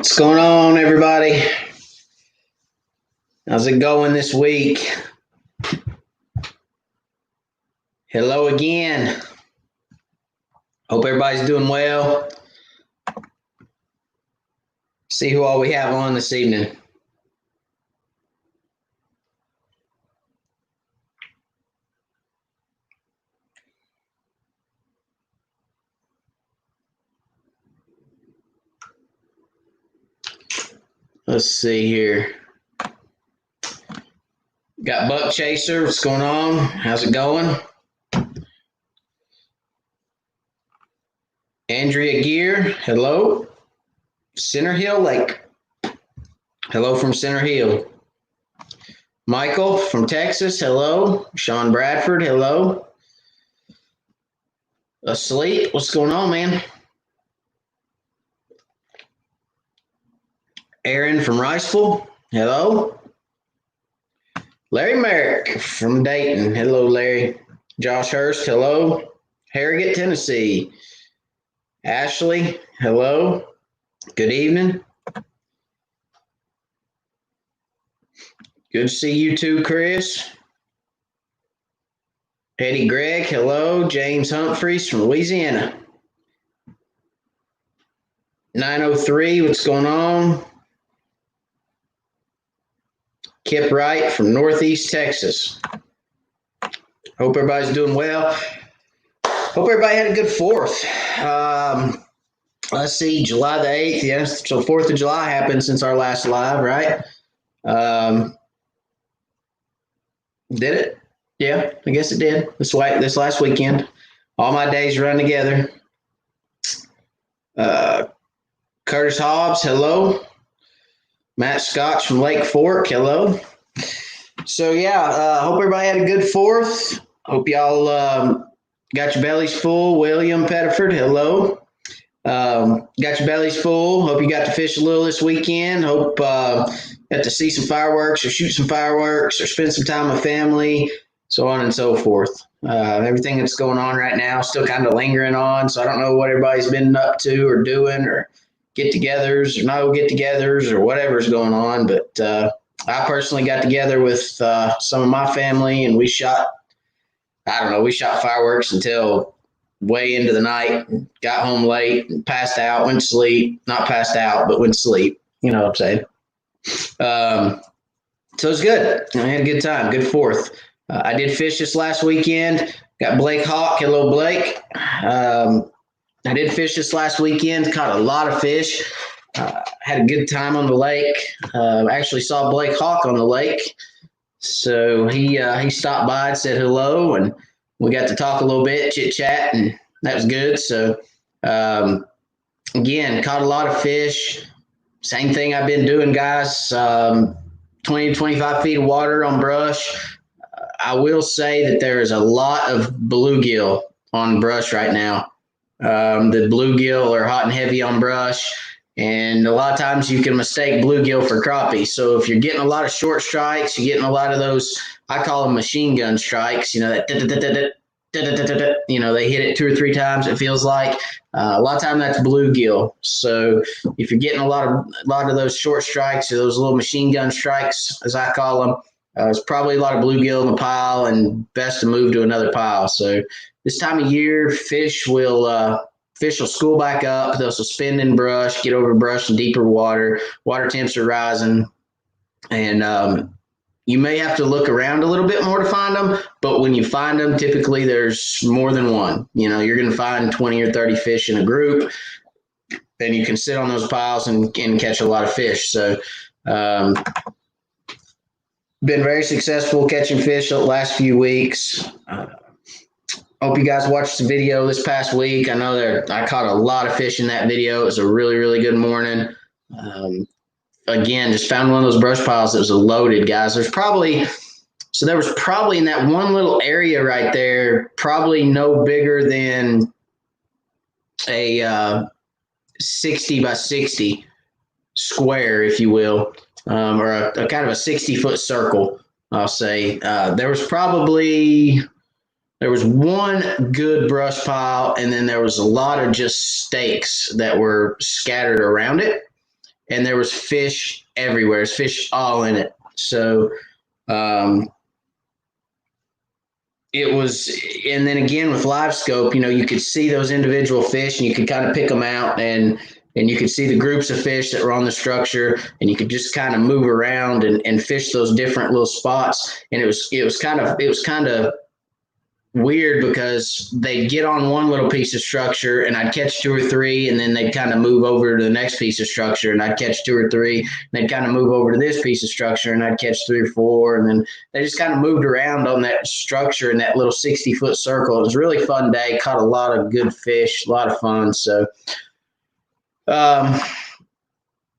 What's going on, everybody? How's it going this week? Hello again. Hope everybody's doing well. See who all we have on this evening. Let's see here. Got Buck Chaser. What's going on? How's it going? Andrea Gear. Hello. Center Hill Lake. Hello from Center Hill. Michael from Texas. Hello. Sean Bradford. Hello. Asleep. What's going on, man? Aaron from Riceville. Hello. Larry Merrick from Dayton. Hello, Larry. Josh Hurst. Hello. Harrogate, Tennessee. Ashley. Hello. Good evening. Good to see you too, Chris. Eddie Gregg. Hello. James Humphreys from Louisiana. 903. What's going on? Kip Wright from Northeast Texas. Hope everybody's doing well. Hope everybody had a good 4th. Let's see, July the 8th. Yes, so 4th of July happened since our last live, right? Did it? Yeah, I guess it did. This last weekend. All my days run together. Curtis Hobbs, hello. Matt Scotch from Lake Fork, hello. So, yeah, hope everybody had a good 4th. Hope y'all got your bellies full. William Pettiford, hello. Got your bellies full. Hope you got to fish a little this weekend. Hope got to see some fireworks or shoot some fireworks or spend some time with family, so on and so forth. Everything that's going on right now is still kind of lingering on, so I don't know what everybody's been up to or doing or get-togethers or no get-togethers or whatever's going on. But I personally got together with some of my family, and we shot fireworks until way into the night, got home late, and passed out, went to sleep. Not passed out, but went to sleep. You know what I'm saying? So it was good. I had a good time. Good 4th. I did fish this last weekend. Got Blake Hawk. Hello, Blake. I did fish this last weekend, caught a lot of fish, had a good time on the lake. Actually saw Blake Hawk on the lake. So he stopped by and said hello, and we got to talk a little bit, chit-chat, and that was good. So, again, caught a lot of fish. Same thing I've been doing, guys, 20 to 25 feet of water on brush. I will say that there is a lot of bluegill on brush right now. The bluegill are hot and heavy on brush, and a lot of times you can mistake bluegill for crappie. So if you're getting a lot of short strikes, you're getting a lot of those, I call them machine gun strikes, that they hit it 2 or 3 times, it feels like. A lot of time that's bluegill. So if you're getting a lot of those short strikes or those little machine gun strikes, as I call them, there's probably a lot of bluegill in the pile, and best to move to another pile. So this time of year, fish will school back up. They'll suspend in brush, get over brush and deeper water. Water temps are rising, and you may have to look around a little bit more to find them. But when you find them, typically there's more than one. You're going to find 20 or 30 fish in a group, and you can sit on those piles and catch a lot of fish. So, been very successful catching fish the last few weeks. Hope you guys watched the video this past week. I know that I caught a lot of fish in that video. It was a really, really good morning. Again, just found one of those brush piles that was loaded, guys. There was probably in that one little area right there, probably no bigger than a 60 by 60 square, if you will. Or a kind of a 60-foot circle, I'll say. There was one good brush pile, and then there was a lot of just stakes that were scattered around it. and there was fish everywhere. There's fish all in it. So it was, and then again with live scope, you could see those individual fish and you could kind of pick them out, and you could see the groups of fish that were on the structure, and you could just kind of move around and fish those different little spots. And it was kind of weird because they'd get on one little piece of structure and I'd catch 2 or 3, and then they'd kind of move over to the next piece of structure and I'd catch 2 or 3, and they'd kind of move over to this piece of structure and I'd catch 3 or 4, and then they just kind of moved around on that structure in that little 60-foot circle. It was a really fun day, caught a lot of good fish, a lot of fun. So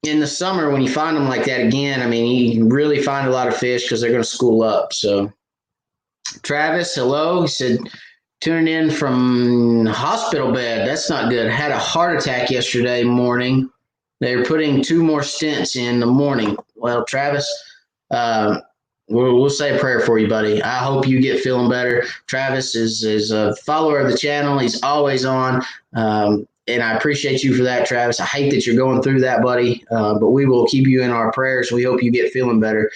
in the summer when you find them like that again, I mean, you can really find a lot of fish because they're going to school up. So Travis, hello. He said, tuning in from hospital bed. That's not good. Had a heart attack yesterday morning. They were putting 2 more stents in the morning. Well, Travis, we'll say a prayer for you, buddy. I hope you get feeling better. Travis is a follower of the channel. He's always on. And I appreciate you for that, Travis. I hate that you're going through that, buddy. But we will keep you in our prayers. We hope you get feeling better.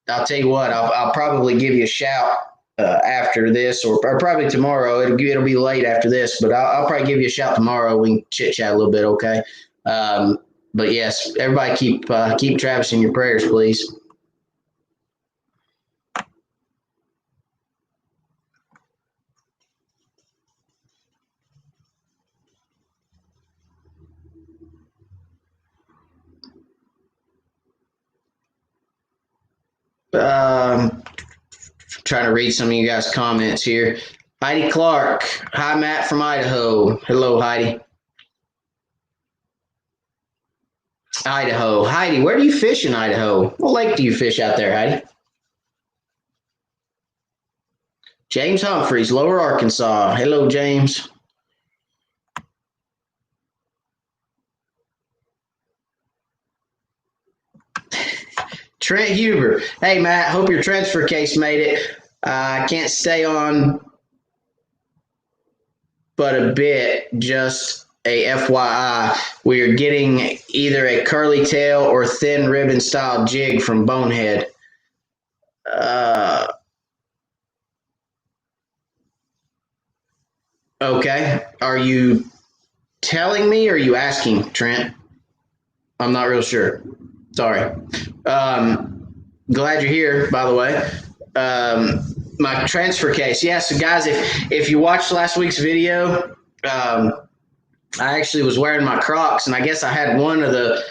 I'll tell you what, I'll probably give you a shout after this, or probably tomorrow. It'll be late after this, but I'll probably give you a shout tomorrow. We can chit chat a little bit, okay? But yes, everybody keep Travis in your prayers, please. Trying to read some of you guys' comments here. Heidi Clark. Hi, Matt from Idaho. Hello, Heidi. Idaho. Heidi, where do you fish in Idaho? What lake do you fish out there, Heidi? James Humphreys, Lower Arkansas. Hello, James. Trent Huber. Hey, Matt, hope your transfer case made it. I can't stay on but a bit. Just a FYI, we are getting either a curly tail or thin ribbon style jig from Bonehead. Okay. Are you telling me or are you asking, Trent? I'm not real sure. Sorry. Glad you're here, by the way. My transfer case. Yeah, so guys, if you watched last week's video, I actually was wearing my Crocs, and I guess I had one of the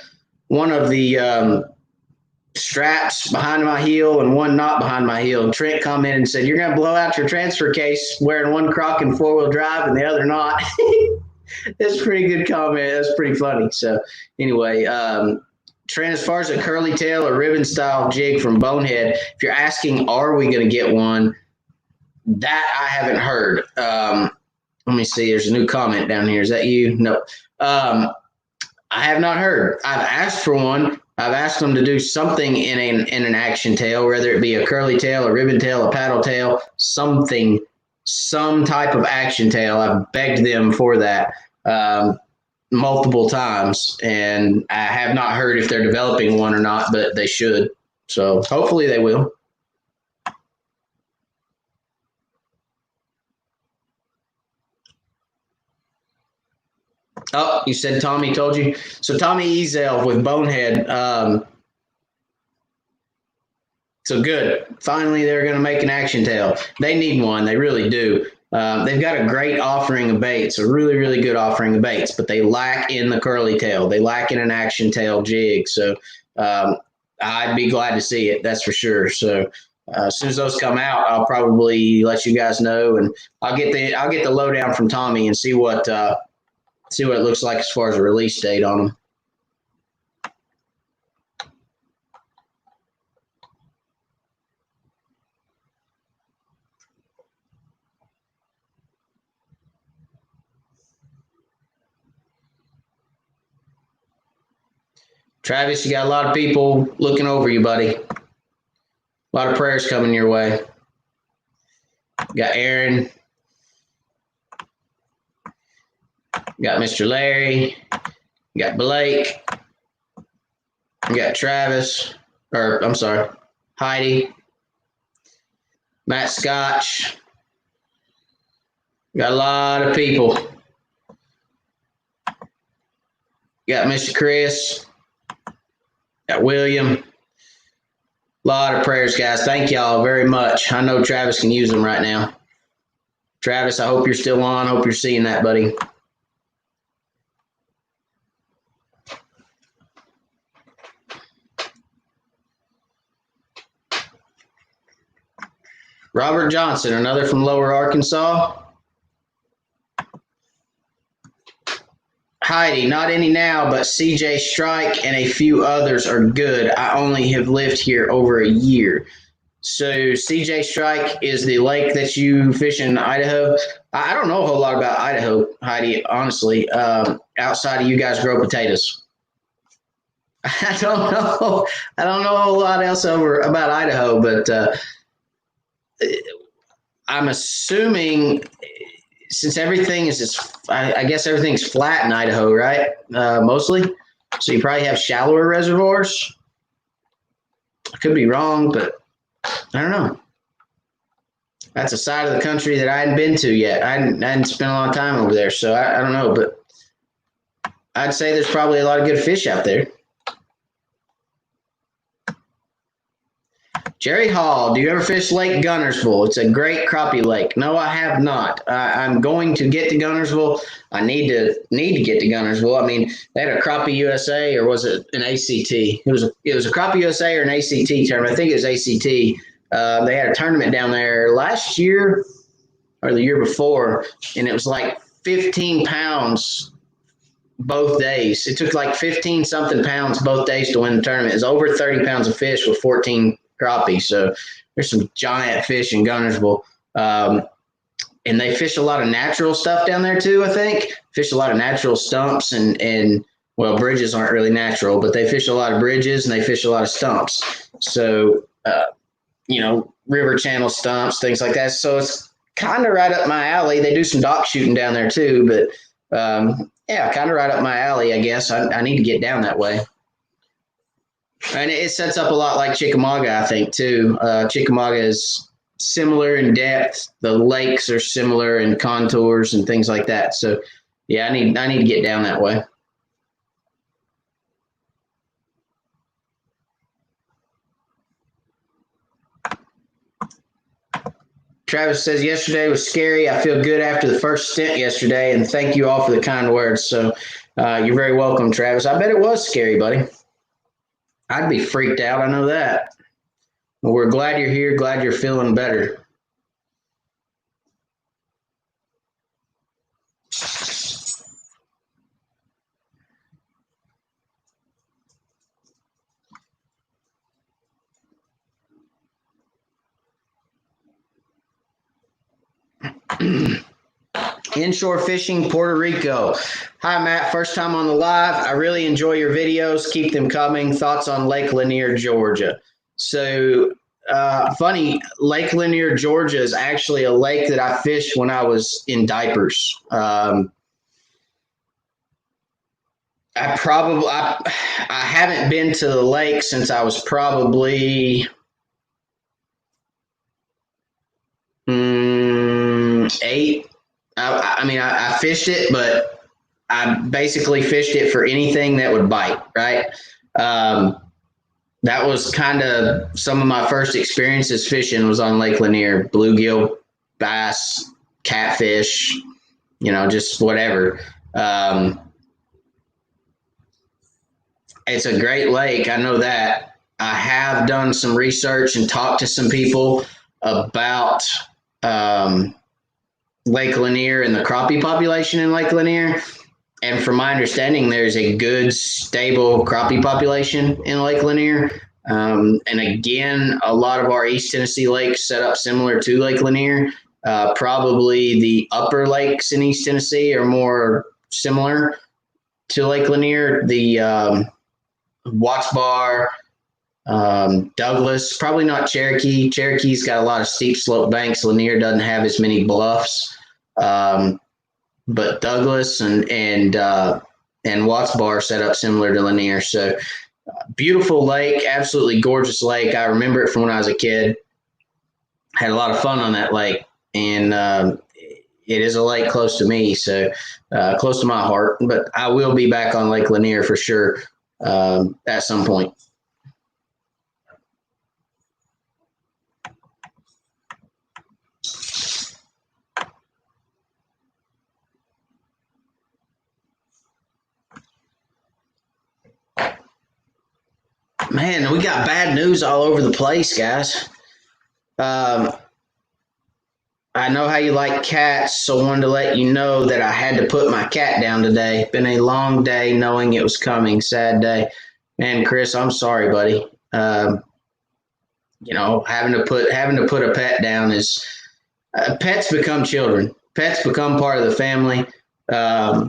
straps behind my heel and one not behind my heel. And Trent commented and said, "You're going to blow out your transfer case wearing one Croc in 4-wheel drive and the other not." That's a pretty good comment. That's pretty funny. So anyway, Trent, as far as a curly tail or ribbon style jig from Bonehead, if you're asking, are we going to get one? That I haven't heard. Let me see. There's a new comment down here. Is that you? No. I have not heard. I've asked for one. I've asked them to do something in an action tail, whether it be a curly tail, a ribbon tail, a paddle tail, something, some type of action tail. I've begged them for that multiple times, and I have not heard if they're developing one or not, but they should. So hopefully they will. Oh, you said Tommy told you? So Tommy Ezel with Bonehead. So good. Finally, they're going to make an action tail. They need one. They really do. They've got a great offering of baits, a really, really good offering of baits, but they lack in the curly tail. They lack in an action tail jig. So I'd be glad to see it. That's for sure. So as soon as those come out, I'll probably let you guys know, and I'll get the lowdown from Tommy and see what it looks like as far as a release date on them. Travis, you got a lot of people looking over you, buddy. A lot of prayers coming your way. You got Aaron. You got Mr. Larry. You got Blake. We got Travis, or I'm sorry, Heidi, Matt Scotch. Got a lot of people. Got Mr. Chris. Got William. A lot of prayers, guys. Thank y'all very much. I know Travis can use them right now. Travis, I hope you're still on. Hope you're seeing that, buddy. Robert Johnson, another from Lower Arkansas. Heidi, not any now, but CJ Strike and a few others are good. I only have lived here over a year. So CJ Strike is the lake that you fish in Idaho. I don't know a whole lot about Idaho, Heidi, honestly, outside of you guys grow potatoes. I don't know. I don't know a whole lot else about Idaho, but I'm assuming since everything is just, I guess everything's flat in Idaho, right? Mostly. So you probably have shallower reservoirs. I could be wrong, but I don't know. That's a side of the country that I hadn't been to yet. I hadn't spent a lot of time over there, so I don't know. But I'd say there's probably a lot of good fish out there. Jerry Hall, do you ever fish Lake Gunnersville? It's a great crappie lake. No, I have not. I'm going to get to Gunnersville. I need to get to Gunnersville. I mean, they had a Crappie USA, or was it an ACT? It was a Crappie USA or an ACT tournament. I think it was ACT. They had a tournament down there last year or the year before, and it was like 15 pounds both days. It took like 15 something pounds both days to win the tournament. It was over 30 pounds of fish with 14 crappie. So there's some giant fish in Gunnersville. And they fish a lot of natural stuff down there too, I think. Fish a lot of natural stumps and well, bridges aren't really natural, but they fish a lot of bridges and they fish a lot of stumps. So, river channel stumps, things like that. So it's kind of right up my alley. They do some dock shooting down there too, but kind of right up my alley, I guess. I need to get down that way. And it sets up a lot like Chickamauga, I think, too. Chickamauga is similar in depth. The lakes are similar in contours and things like that. So, yeah, I need to get down that way. Travis says, yesterday was scary. I feel good after the first stint yesterday, and thank you all for the kind words. So you're very welcome, Travis. I bet it was scary, buddy. I'd be freaked out. I know that. Well, we're glad you're here. Glad you're feeling better. Inshore fishing, Puerto Rico. Hi, Matt. First time on the live. I really enjoy your videos. Keep them coming. Thoughts on Lake Lanier, Georgia. So, funny, Lake Lanier, Georgia is actually a lake that I fished when I was in diapers. I haven't been to the lake since I was probably 8. I fished it, but I basically fished it for anything that would bite, right? That was kind of some of my first experiences fishing was on Lake Lanier, bluegill, bass, catfish, just whatever. It's a great lake. I know that. I have done some research and talked to some people about Lake Lanier and the crappie population in Lake Lanier. And from my understanding, there's a good, stable crappie population in Lake Lanier. And again, a lot of our East Tennessee lakes set up similar to Lake Lanier. Probably the upper lakes in East Tennessee are more similar to Lake Lanier. The Watts Bar, Douglas, probably not Cherokee. Cherokee's got a lot of steep slope banks. Lanier doesn't have as many bluffs. But Douglas and Watts Bar set up similar to Lanier. So Beautiful lake, absolutely gorgeous lake. I remember it from when I was a kid. Had a lot of fun on that lake, and it is a lake close to me, so close to my heart. But I will be back on Lake Lanier for sure at some point. Man, we got bad news all over the place, guys. Um, I know how you like cats, so I wanted to let you know that I had to put my cat down today. Been a long day knowing it was coming, sad day. And Chris, I'm sorry, buddy. Having to put a pet down is pets become children. Pets become part of the family. I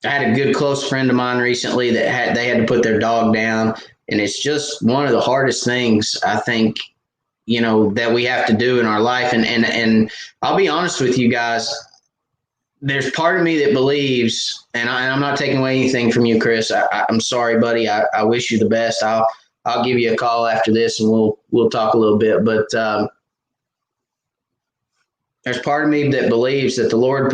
had a good close friend of mine recently that they had to put their dog down, and it's just one of the hardest things I think that we have to do in our life. And I'll be honest with you guys. There's part of me that believes, and I'm not taking away anything from you, Chris. I'm sorry, buddy. I wish you the best. I'll give you a call after this, and we'll talk a little bit. But there's part of me that believes that the Lord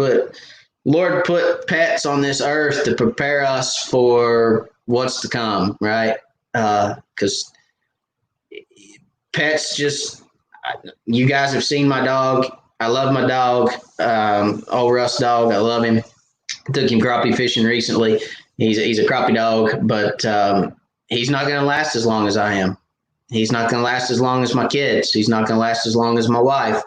put pets on this earth to prepare us for what's to come, right? Because pets you guys have seen my dog. I love my dog, old Russ dog. I love him. Took him crappie fishing recently. He's a crappie dog, but he's not going to last as long as I am. He's not going to last as long as my kids. He's not going to last as long as my wife.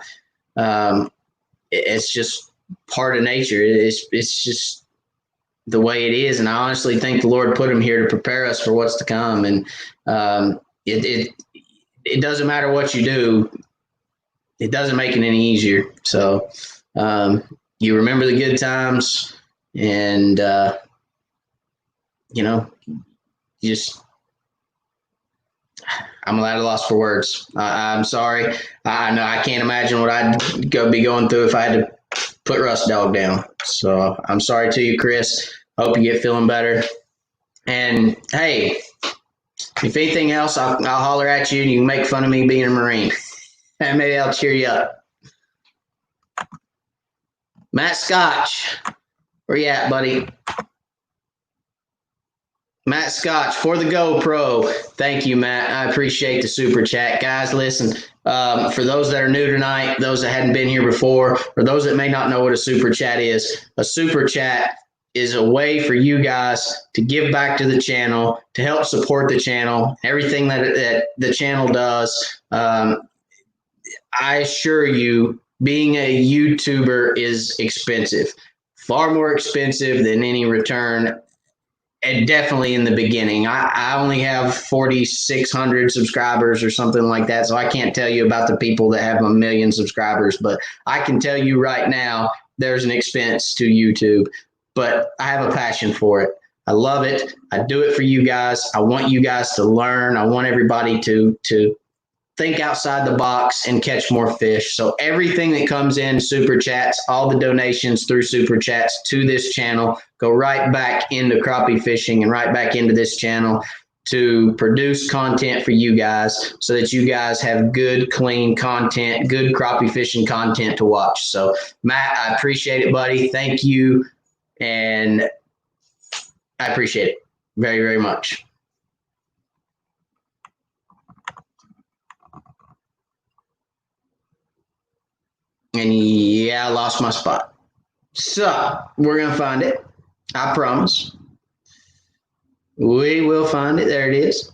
It's just part of nature. It's just the way it is. And I honestly think the Lord put him here to prepare us for what's to come. And it doesn't matter what you do. It doesn't make it any easier. So you remember the good times, and I'm at a loss for words. I'm sorry. I know I can't imagine what I'd be going through if I had to put Russ dog down. So I'm sorry to you, Chris. Hope you get feeling better. And hey, if anything else, I'll holler at you, and you can make fun of me being a Marine. And maybe I'll cheer you up. Matt Scotch, where you at, buddy? Matt Scotch for the GoPro. Thank you, Matt. I appreciate the super chat. Guys, listen, for those that are new tonight, those that hadn't been here before, or those that may not know what a super chat is, a super chat is a way for you guys to give back to the channel, to help support the channel, everything that the channel does. I assure you, being a YouTuber is expensive, far more expensive than any return. And definitely in the beginning. I only have 4,600 subscribers or something like that, so I can't tell you about the people that have 1 million subscribers, but I can tell you right now there's an expense to YouTube, but I have a passion for it. I love it. I do it for you guys. I want you guys to learn. I want everybody to think outside the box and catch more fish. So everything that comes in super chats, all the donations through super chats to this channel go right back into crappie fishing and right back into this channel to produce content for you guys so that you guys have good, clean content, good crappie fishing content to watch. So Matt, I appreciate it, buddy. Thank you. And I appreciate it very, very much. And yeah, I lost my spot. So we're going to find it. I promise. We will find it. There it is.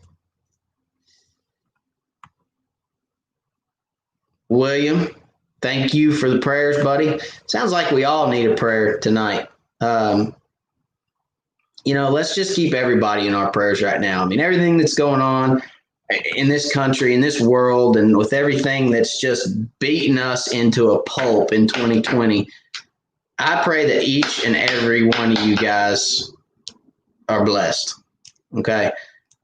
William, thank you for the prayers, buddy. Sounds like we all need a prayer tonight. Let's just keep everybody in our prayers right now. I mean, everything that's going on in this country, in this world, and with everything that's just beating us into a pulp in 2020, I pray that each and every one of you guys are blessed. Okay.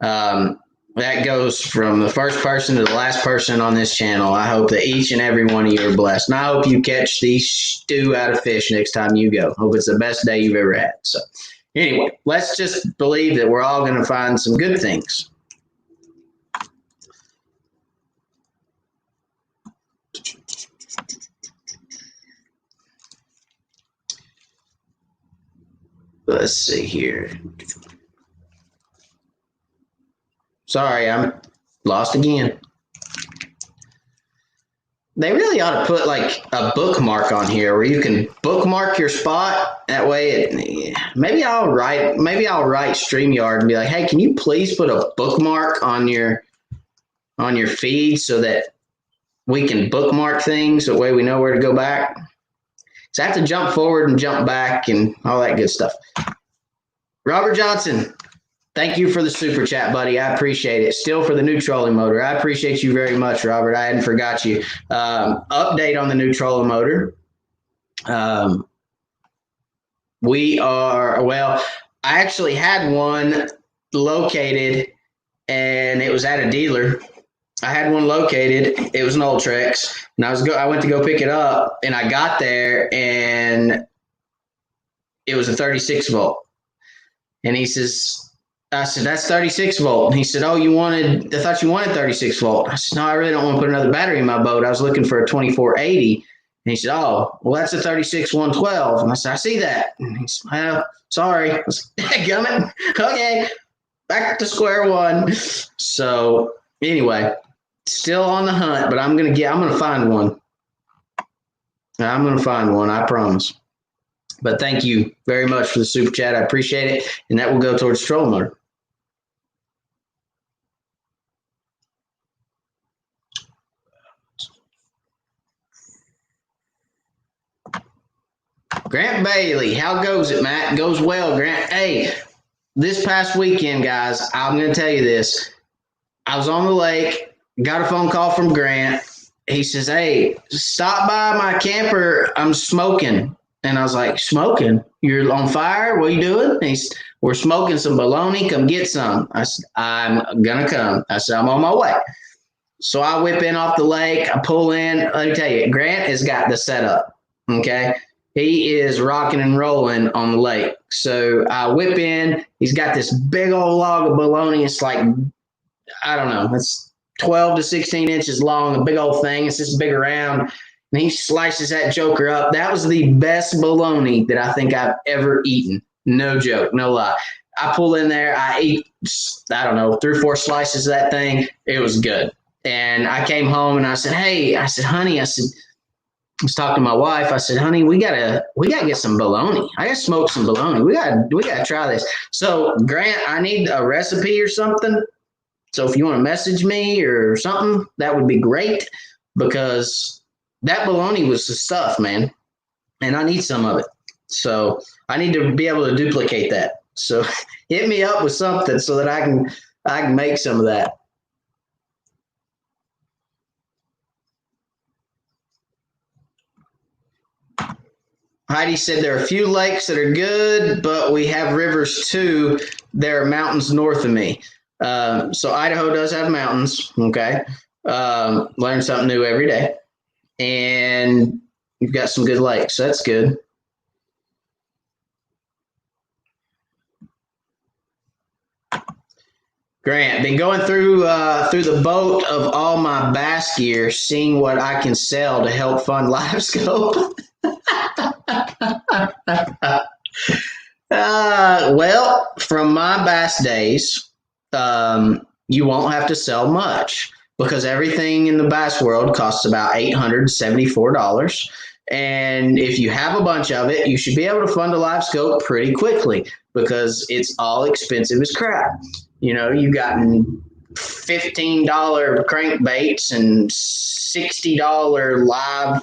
That goes from the first person to the last person on this channel. I hope that each and every one of you are blessed. And I hope you catch the stew out of fish next time you go. Hope it's the best day you've ever had. So anyway, let's just believe that we're all going to find some good things. Let's see here. Sorry, I'm lost again. They really ought to put like a bookmark on here where you can bookmark your spot. That way, maybe I'll write StreamYard and be like, hey, can you please put a bookmark on your feed so that we can bookmark things. That way we know where to go back. So I have to jump forward and jump back and all that good stuff. Robert Johnson, thank you for the super chat, buddy. I appreciate it. Still for the new trolling motor. I appreciate you very much, Robert. I hadn't forgot you. Update on the new trolling motor. I actually had one located and it was at a dealer. I had one located. It was an Ultrex, and I went to go pick it up, and I got there, and it was a 36 volt. And I said, that's 36 volt. And he said, oh, I thought you wanted 36 volt. I said, no, I really don't want to put another battery in my boat. I was looking for a 2480. And he said, oh, well, that's a 36 112. And I said, I see that. And he said, well, sorry. I was like, gummit. Okay, back to square one. So anyway, still on the hunt, but I'm gonna find one. I'm gonna find one, I promise. But thank you very much for the super chat. I appreciate it, and that will go towards troll motor. Grant Bailey, how goes it, Matt? Goes well, Grant. Hey, this past weekend, guys, I'm gonna tell you this. I was on the lake. Got a phone call from Grant. He says, hey, stop by my camper. I'm smoking. And I was like, smoking? You're on fire? What are you doing? And we're smoking some bologna. Come get some. I said, I'm going to come. I said, I'm on my way. So I whip in off the lake. I pull in. Let me tell you, Grant has got the setup. Okay. He is rocking and rolling on the lake. So I whip in. He's got this big old log of bologna. It's like, I don't know. It's 12 to 16 inches long, a big old thing. It's just big around. And he slices that joker up. That was the best bologna that I think I've ever eaten. No joke, no lie. I pull in there. I eat, I don't know, 3 or 4 slices of that thing. It was good. And I came home and I said, hey, honey, I was talking to my wife. I said, honey, we gotta get some bologna. I gotta smoke some bologna. We gotta try this. So Grant, I need a recipe or something. So if you want to message me or something, that would be great, because that bologna was the stuff, man. And I need some of it. So I need to be able to duplicate that. So hit me up with something so that I can make some of that. Heidi said there are a few lakes that are good, but we have rivers too. There are mountains north of me. So Idaho does have mountains. Okay. Learn something new every day. And you've got some good lakes. So that's good. Grant, been going through the boat of all my bass gear, seeing what I can sell to help fund LiveScope. Well, from my bass days, you won't have to sell much, because everything in the bass world costs about $874. And if you have a bunch of it, you should be able to fund a LiveScope pretty quickly, because it's all expensive as crap. You know, you got $15 crankbaits and $60 live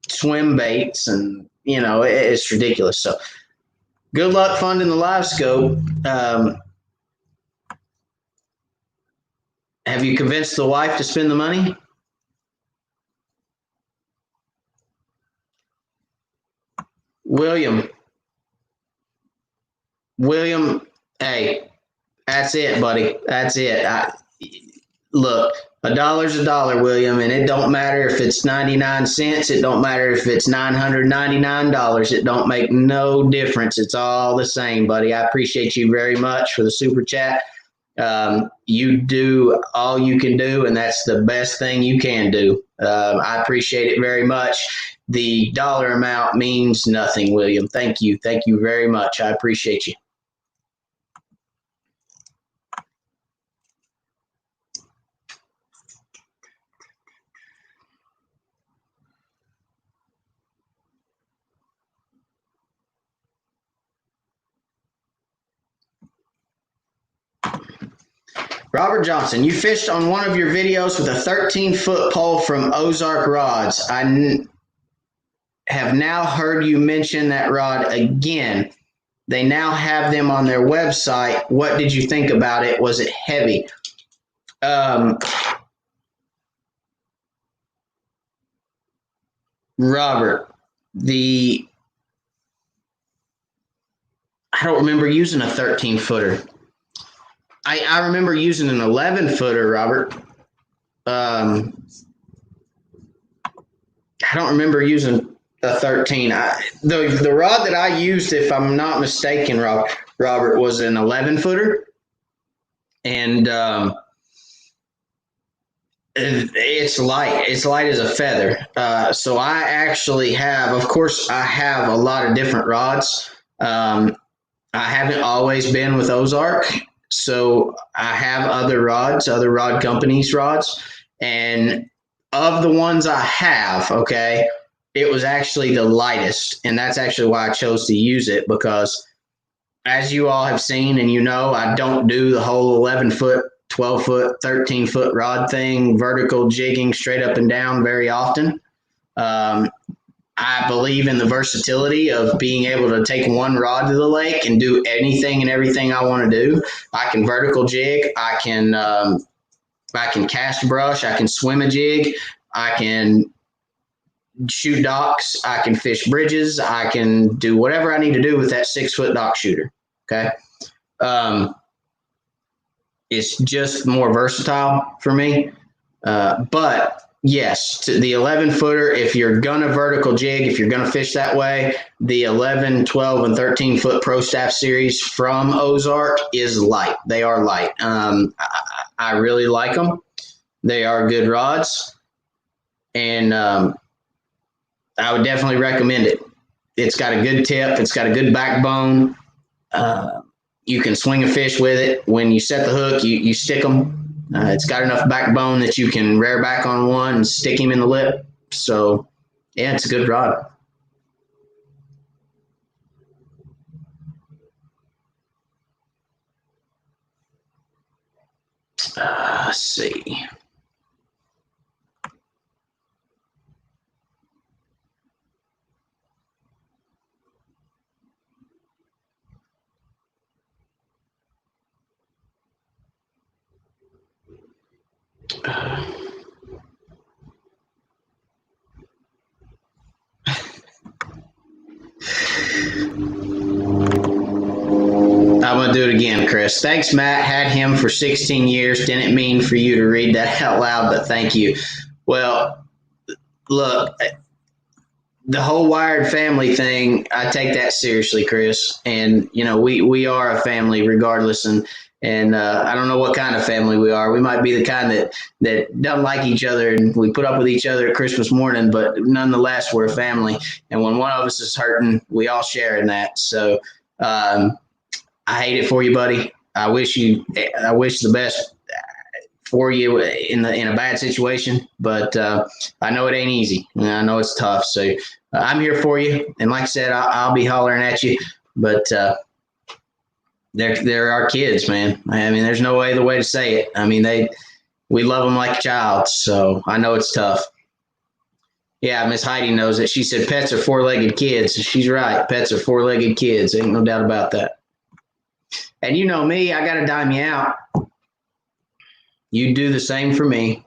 swim baits, and, you know, it's ridiculous. So good luck funding the LiveScope. Have you convinced the wife to spend the money? William, hey, that's it, buddy. That's it. Look, $1's $1, William, and it don't matter if it's 99 cents. It don't matter if it's $999. It don't make no difference. It's all the same, buddy. I appreciate you very much for the super chat. you do all you can do, and that's the best thing you can do. I appreciate it very much. The dollar amount means nothing, William. Thank you. Thank you very much. I appreciate you. Robert Johnson, you fished on one of your videos with a 13-foot pole from Ozark Rods. Have now heard you mention that rod again. They now have them on their website. What did you think about it? Was it heavy? Robert, I don't remember using a 13-footer. I remember using an 11-footer, Robert. I don't remember using a 13. The rod that I used, if I'm not mistaken, Robert, was an 11-footer. And it's light. It's light as a feather. So I actually have, of course, I have a lot of different rods. I haven't always been with Ozark. So I have other rods, other rod companies' rods. And of the ones I have, okay, it was actually the lightest. And that's actually why I chose to use it, because as you all have seen and you know, I don't do the whole 11-foot, 12-foot, 13-foot rod thing, vertical jigging straight up and down very often. I believe in the versatility of being able to take one rod to the lake and do anything and everything I want to do. I can vertical jig. I can cast brush. I can swim a jig. I can shoot docks. I can fish bridges. I can do whatever I need to do with that 6-foot dock shooter. Okay. It's just more versatile for me. But yes, to the 11-footer, if you're going to vertical jig, if you're going to fish that way, the 11, 12, and 13-foot Pro Staff series from Ozark is light. They are light. I really like them. They are good rods. And I would definitely recommend it. It's got a good tip. It's got a good backbone. You can swing a fish with it. When you set the hook, you stick them. It's got enough backbone that you can rear back on one and stick him in the lip. So, yeah, it's a good rod. Let's see. I'm going to do it again, Chris. Thanks, Matt. Had him for 16 years. Didn't mean for you to read that out loud, but thank you. Well, look, the whole Wired family thing, I take that seriously, Chris. And, you know, we are a family regardless. And I don't know what kind of family we are. We might be the kind that doesn't like each other and we put up with each other at Christmas morning, but nonetheless, we're a family. And when one of us is hurting, we all share in that. So I hate it for you, buddy. I wish the best for you in a bad situation, but I know it ain't easy. I know it's tough. So I'm here for you. And like I said, I'll be hollering at you, but they're our kids, man. I mean, there's no other way to say it. I mean, we love them like a child. So I know it's tough. Yeah, Miss Heidi knows it. She said pets are four-legged kids. She's right. Pets are four-legged kids. Ain't no doubt about that. And you know me, I got to dime you out. You do the same for me.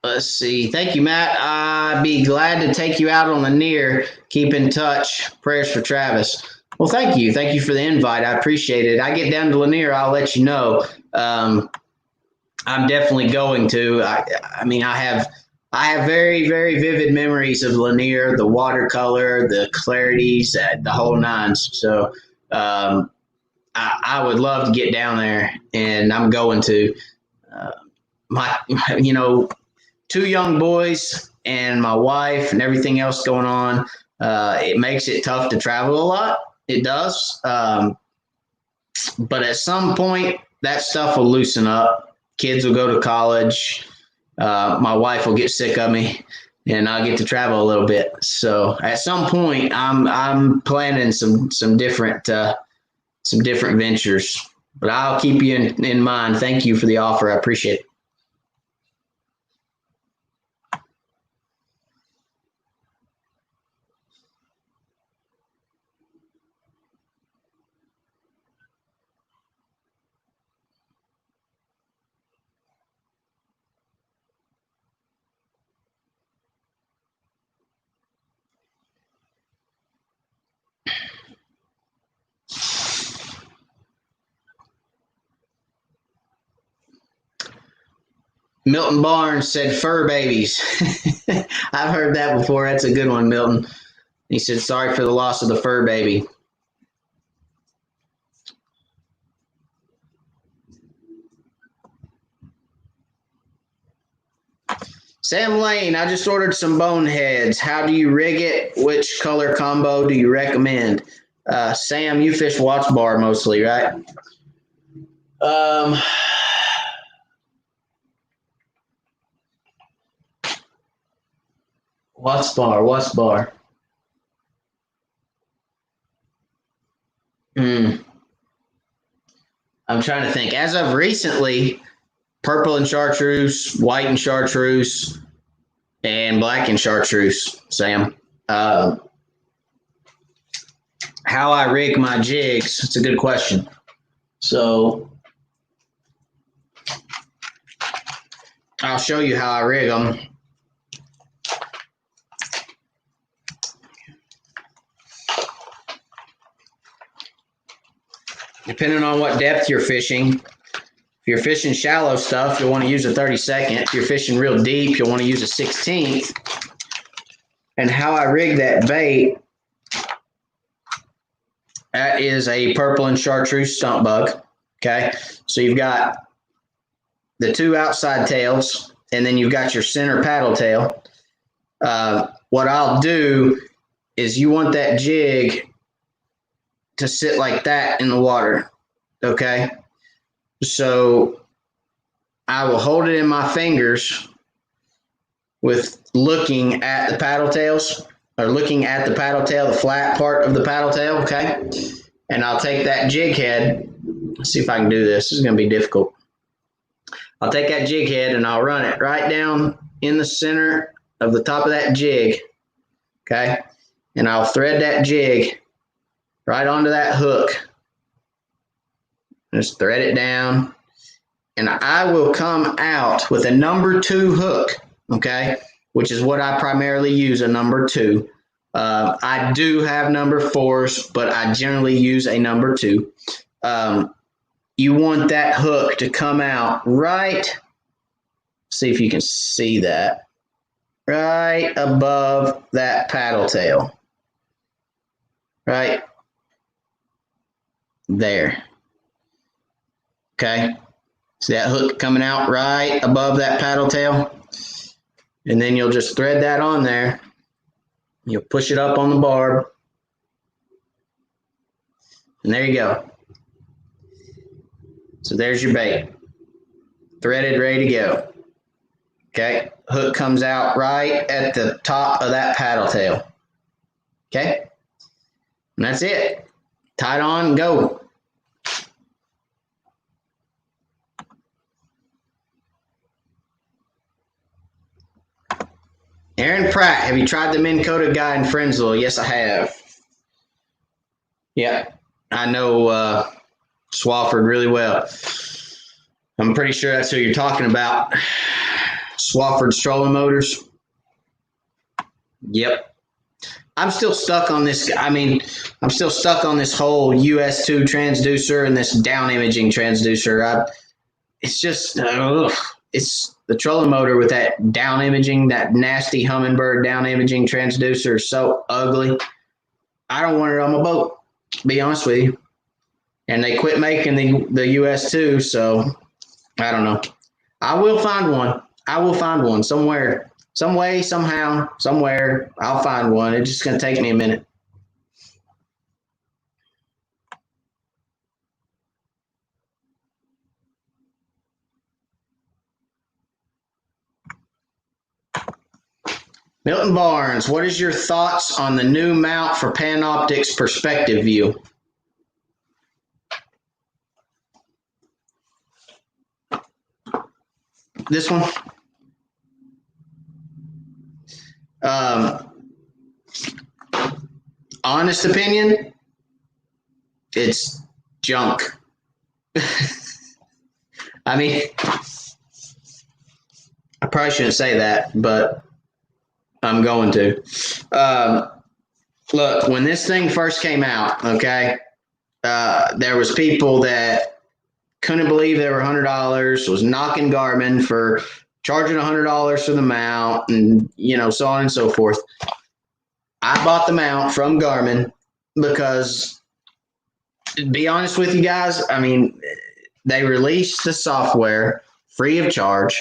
Let's see. Thank you, Matt. I'd be glad to take you out on Lanier. Keep in touch. Prayers for Travis. Well, thank you. Thank you for the invite. I appreciate it. I get down to Lanier, I'll let you know. I'm definitely going to. I mean, I have very, very vivid memories of Lanier, the watercolor, the clarities, the whole nines. So I would love to get down there, and I'm going to. Uh, my, two young boys and my wife and everything else going on. It makes it tough to travel a lot. It does. But at some point, that stuff will loosen up. Kids will go to college. My wife will get sick of me, and I'll get to travel a little bit. So at some point, I'm planning some different ventures. But I'll keep you in mind. Thank you for the offer. I appreciate it. Milton Barnes said fur babies. I've heard that before. That's a good one, Milton. He said, sorry for the loss of the fur baby. Sam Lane, I just ordered some boneheads. How do you rig it? Which color combo do you recommend? Sam, you fish Watts Bar mostly, right? Watts Bar. I'm trying to think. As of recently, purple and chartreuse, white and chartreuse, and black and chartreuse, Sam. How I rig my jigs, it's a good question. So I'll show you how I rig them. Depending on what depth you're fishing. If you're fishing shallow stuff, you'll want to use a 32nd. If you're fishing real deep, you'll want to use a 16th. And how I rig that bait, that is a purple and chartreuse stump bug. Okay, so you've got the two outside tails, and then you've got your center paddle tail. What I'll do is you want that jig to sit like that in the water. Okay, so I will hold it in my fingers with looking at the paddle tails, or looking at the paddle tail, the flat part of the paddle tail, okay? And I'll take that jig head. Let's see if I can do this. This is going to be difficult. I'll take that jig head and I'll run it right down in the center of the top of that jig, okay? And I'll thread that jig right onto that hook. Just thread it down. And I will come out with a number 2 hook, okay, which is what I primarily use, a number 2. I do have number 4s, but I generally use a number 2. You want that hook to come out right, see if you can see that, right above that paddle tail, right there, okay? See that hook coming out right above that paddle tail? And then you'll just thread that on there. You'll push it up on the barb. And there you go. So there's your bait. Threaded, ready to go. Okay? Hook comes out right at the top of that paddle tail. Okay? And that's it. Tie it on and go. Aaron Pratt, have you tried the Minn Kota guy in Friendsville? Yes, I have. Yeah, I know Swafford really well. I'm pretty sure that's who you're talking about. Swafford Trolling Motors. Yep. I'm still stuck on this. I'm still stuck on this whole US2 transducer and this down imaging transducer. it's just, it's the trolling motor with that down imaging, that nasty hummingbird down imaging transducer is so ugly. I don't want it on my boat, to be honest with you. And they quit making the US too, so I don't know. I will find one. I will find one somewhere. Some way, somehow, somewhere, I'll find one. It's just going to take me a minute. Milton Barnes, what is your thoughts on the new mount for Panoptix Perspective View? This one? Honest opinion, it's junk. I mean, I probably shouldn't say that, but I'm going to. Look, when this thing first came out, okay, there was people that couldn't believe they were $100, was knocking Garmin for charging $100 for the mount, and so on and so forth. I bought the mount from Garmin because, to be honest with you guys, I mean, they released the software free of charge.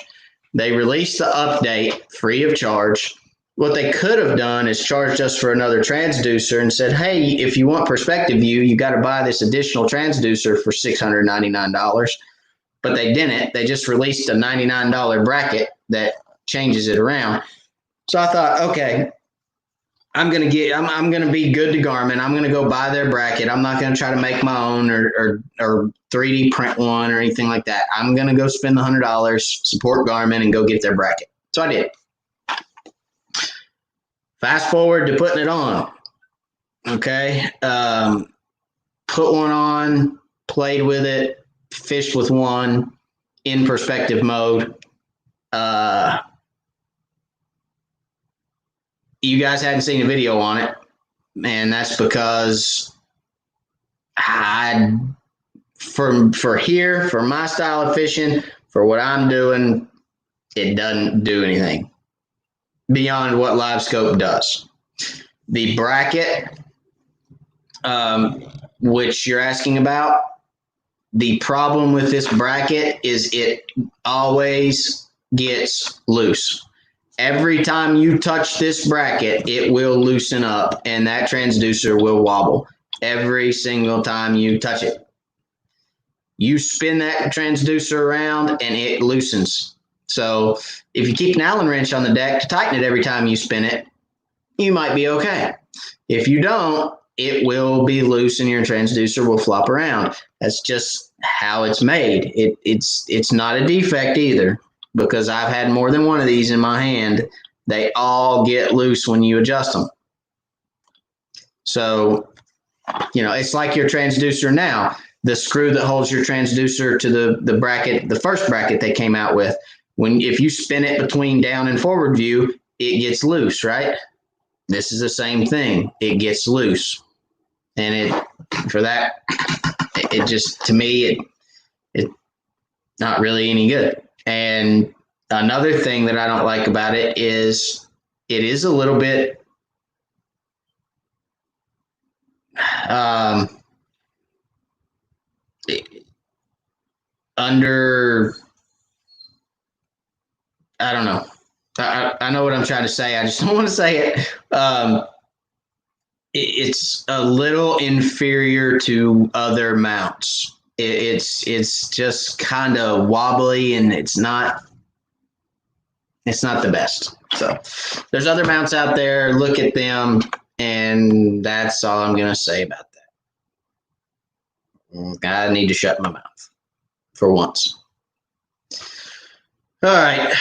They released the update free of charge. What they could have done is charged us for another transducer and said, hey, if you want perspective view, you got to buy this additional transducer for $699. But they didn't. They just released a $99 bracket that changes it around. So I thought, okay, I'm going to be good to Garmin. I'm going to go buy their bracket. I'm not going to try to make my own or 3D print one or anything like that. I'm going to go spend the $100, support Garmin, and go get their bracket. So I did. Fast forward to putting it on. Okay. Put one on, played with it, fished with one in perspective mode. You guys hadn't seen a video on it, and that's because for here, for my style of fishing, for what I'm doing, it doesn't do anything beyond what Live Scope does. The bracket, which you're asking about, the problem with this bracket is it always gets loose. Every time you touch this bracket, it will loosen up and that transducer will wobble every single time you touch it. You spin that transducer around and it loosens. So if you keep an Allen wrench on the deck to tighten it every time you spin it, you might be okay. If you don't, it will be loose and your transducer will flop around. That's just how it's made. It's not a defect either, because I've had more than one of these in my hand. They all get loose when you adjust them. So, it's like your transducer now. The screw that holds your transducer to the bracket, the first bracket they came out with, if you spin it between down and forward view, it gets loose, right? This is the same thing. It gets loose. And it just, to me, it's not really any good. And another thing that I don't like about it is a little bit under, I don't know. I know what I'm trying to say. I just don't want to say it. It's a little inferior to other mounts. It's just kind of wobbly, and it's not the best. So there's other mounts out there. Look at them, and that's all I'm going to say about that. I need to shut my mouth for once. All right.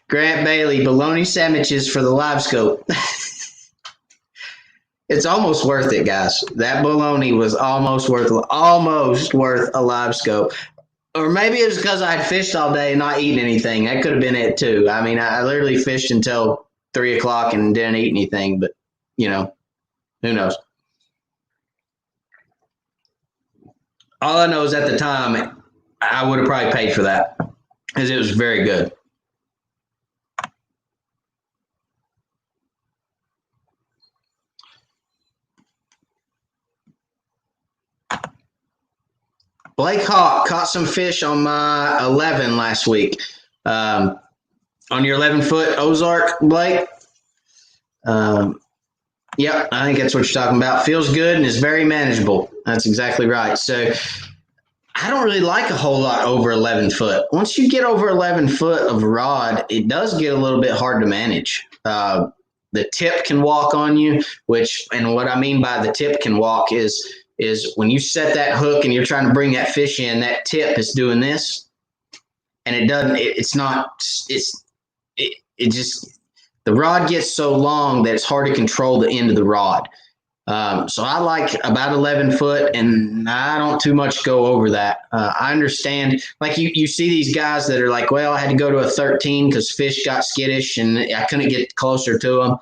Grant Bailey, bologna sandwiches for the Live Scope. It's almost worth it, guys. That bologna was almost worth a Live Scope. Or maybe it was because I had fished all day and not eaten anything. That could have been it too. I mean, I literally fished until 3 o'clock and didn't eat anything, but who knows? All I know is at the time, I would have probably paid for that because it was very good. Blake Hawk caught some fish on my 11 last week. On your 11-foot Ozark, Blake. Yep, I think that's what you're talking about. Feels good and is very manageable. That's exactly right. So I don't really like a whole lot over 11 foot. Once you get over 11 foot of rod, it does get a little bit hard to manage. The tip can walk on you, and what I mean by the tip can walk is when you set that hook and you're trying to bring that fish in, that tip is doing this, and it doesn't. It just the rod gets so long that it's hard to control the end of the rod. So I like about 11 foot, and I don't too much go over that. I understand, like you see these guys that are like, well, I had to go to a 13 because fish got skittish and I couldn't get closer to them.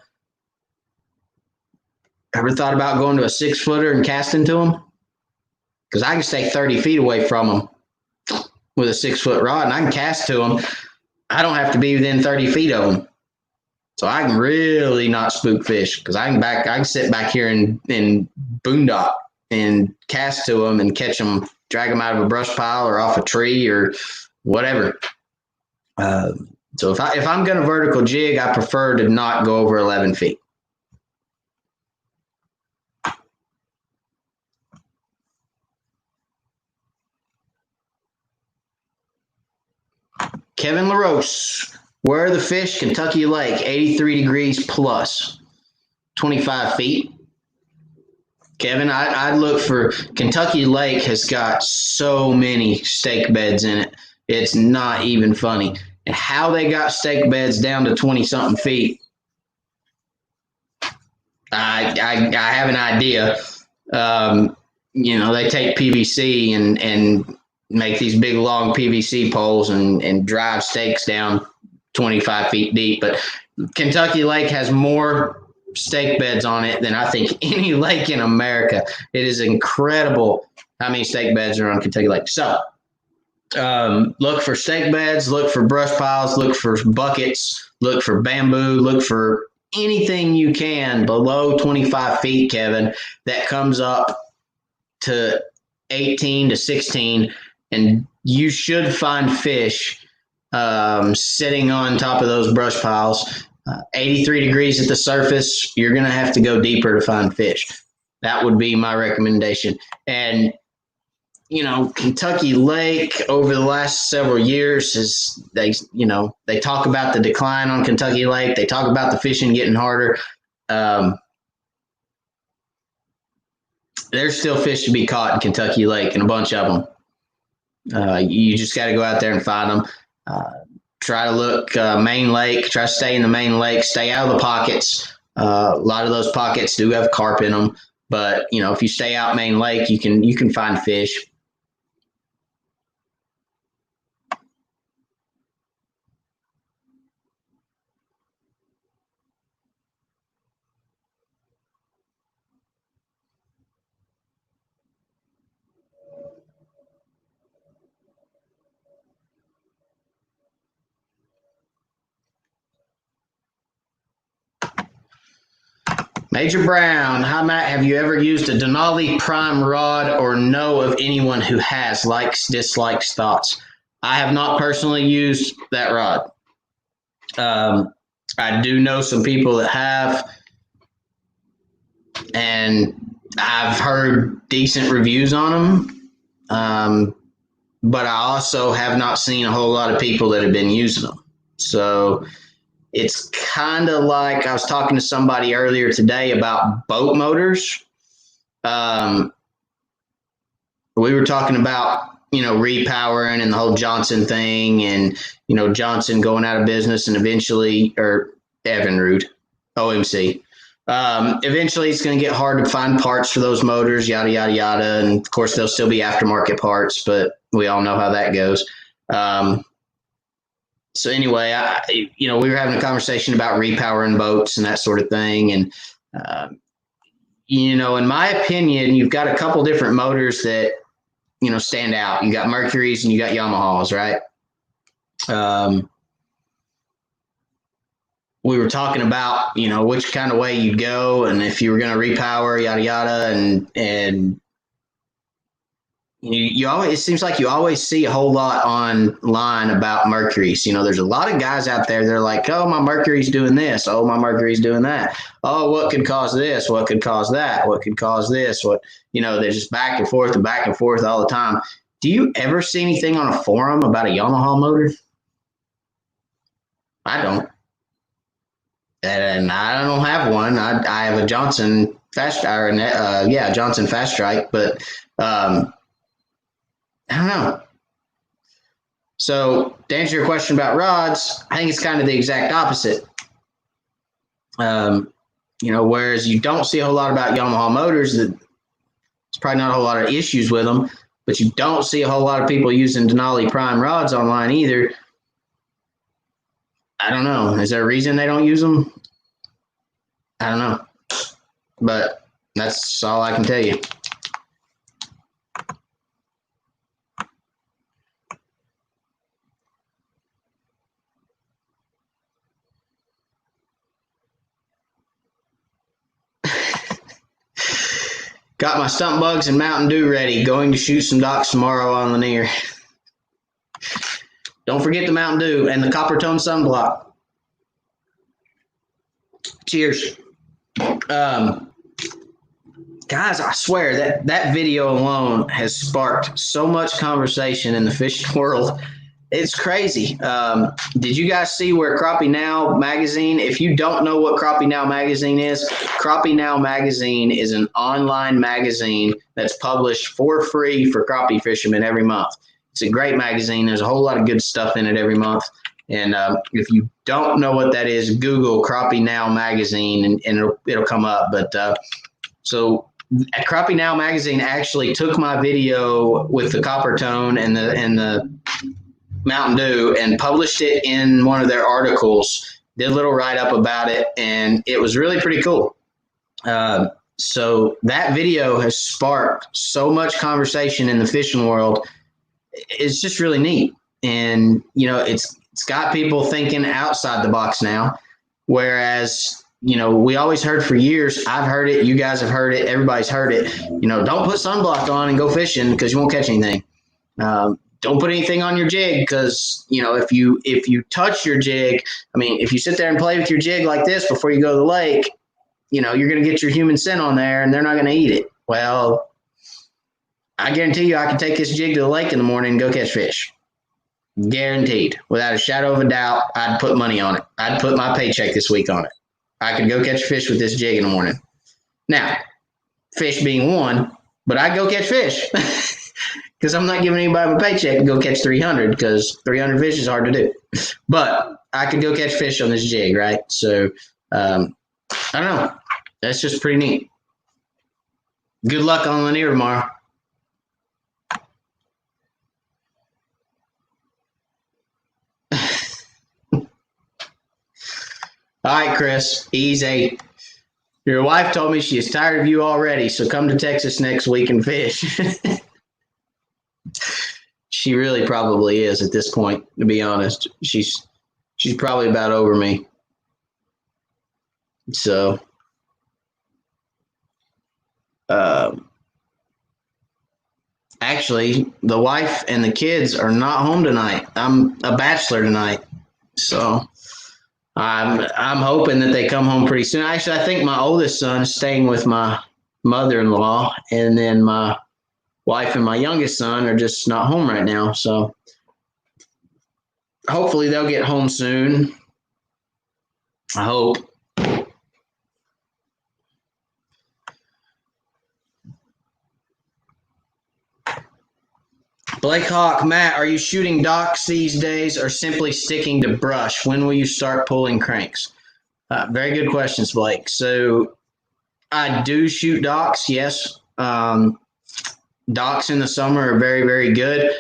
Ever thought about going to a 6-footer and casting to them? Because I can stay 30 feet away from them with a 6-foot rod, and I can cast to them. I don't have to be within 30 feet of them. So I can really not spook fish because I can sit back here in boondock and cast to them and catch them, drag them out of a brush pile or off a tree or whatever. So if I'm going to vertical jig, I prefer to not go over 11 feet. Kevin LaRose. Where are the fish? Kentucky Lake, 83 degrees plus, 25 feet. Kevin, I'd look for Kentucky Lake has got so many stake beds in it. It's not even funny. And how they got stake beds down to 20-something feet, I have an idea. They take PVC and make these big, long PVC poles and drive stakes down 25 feet deep. But Kentucky Lake has more stake beds on it than I think any lake in America. It is incredible how many stake beds are on Kentucky Lake. So look for stake beds, look for brush piles, look for buckets, look for bamboo, look for anything you can below 25 feet, Kevin, that comes up to 18 to 16, and you should find fish sitting on top of those brush piles. 83 degrees at the surface, you're going to have to go deeper to find fish. That would be my recommendation. And, Kentucky Lake over the last several years they talk about the decline on Kentucky Lake. They talk about the fishing getting harder. There's still fish to be caught in Kentucky Lake, and a bunch of them. You just got to go out there and find them. Try to look main lake. Try to stay in the main lake. Stay out of the pockets. A lot of those pockets do have carp in them, but if you stay out main lake, you can find fish. Major Brown, hi Matt, have you ever used a Denali prime rod or know of anyone who has? Likes, dislikes, thoughts? I have not personally used that rod. I do know some people that have, and I've heard decent reviews on them. But I also have not seen a whole lot of people that have been using them. So it's kind of like I was talking to somebody earlier today about boat motors. We were talking about, repowering and the whole Johnson thing and, Johnson going out of business and eventually, or Evinrude, OMC. Eventually it's going to get hard to find parts for those motors, yada, yada, yada. And of course there'll still be aftermarket parts, but we all know how that goes. So anyway, we were having a conversation about repowering boats and that sort of thing. And, in my opinion, you've got a couple different motors that stand out. You got Mercury's and you got Yamahas, right? We were talking about, which kind of way you'd go and if you were going to repower, yada, yada. And you always, it seems like you always see a whole lot online about Mercury's. There's a lot of guys out there. They're like, oh, my Mercury's doing this. Oh, my Mercury's doing that. Oh, what could cause this? What could cause that? What could cause this? They're just back and forth all the time. Do you ever see anything on a forum about a Yamaha motor? I don't. And I don't have one. I have a Johnson Fast Strike, but I don't know. So to answer your question about rods, I think it's kind of the exact opposite. Whereas you don't see a whole lot about Yamaha motors, that it's probably not a whole lot of issues with them, but you don't see a whole lot of people using Denali Prime rods online either. I don't know. Is there a reason they don't use them? I don't know. But that's all I can tell you. Got my stump bugs and Mountain Dew ready. Going to shoot some docks tomorrow on Lanier. Don't forget the Mountain Dew and the copper tone sunblock. Cheers. Guys, I swear that video alone has sparked so much conversation in the fishing world. It's crazy. Did you guys see where Crappie Now magazine, if you don't know what Crappie Now magazine is, Crappie Now magazine is an online magazine that's published for free for crappie fishermen every month. It's a great magazine. There's a whole lot of good stuff in it every month. And if you don't know what that is, Google Crappie Now magazine and it'll come up. But so Crappie Now magazine actually took my video with the copper tone and the Mountain Dew and published it in one of their articles, did a little write-up about it, and it was really pretty cool. So that video has sparked so much conversation in the fishing world. It's just really neat. And, it's got people thinking outside the box now, whereas, we always heard for years, I've heard it, you guys have heard it, everybody's heard it, don't put sunblock on and go fishing because you won't catch anything. Don't put anything on your jig because, if you touch your jig, if you sit there and play with your jig like this before you go to the lake, you're going to get your human scent on there and they're not going to eat it. Well, I guarantee you I can take this jig to the lake in the morning and go catch fish. Guaranteed. Without a shadow of a doubt, I'd put money on it. I'd put my paycheck this week on it. I could go catch fish with this jig in the morning. Now, fish being one, but I'd go catch fish because I'm not giving anybody my paycheck to go catch 300 because 300 fish is hard to do. But I could go catch fish on this jig, right? So, I don't know. That's just pretty neat. Good luck on Lanier tomorrow. All right, Chris, easy. Your wife told me she is tired of you already, so come to Texas next week and fish. She really probably is at this point, to be honest. She's probably about over me. So, actually, the wife and the kids are not home tonight. I'm a bachelor tonight, so I'm hoping that they come home pretty soon. Actually, I think my oldest son is staying with my mother-in-law, and then my wife and my youngest son are just not home right now. So hopefully they'll get home soon. I hope. Blake Hawk, Matt, are you shooting docks these days or simply sticking to brush? When will you start pulling cranks? Very good questions, Blake. So I do shoot docks, yes. Docks in the summer are very, very good.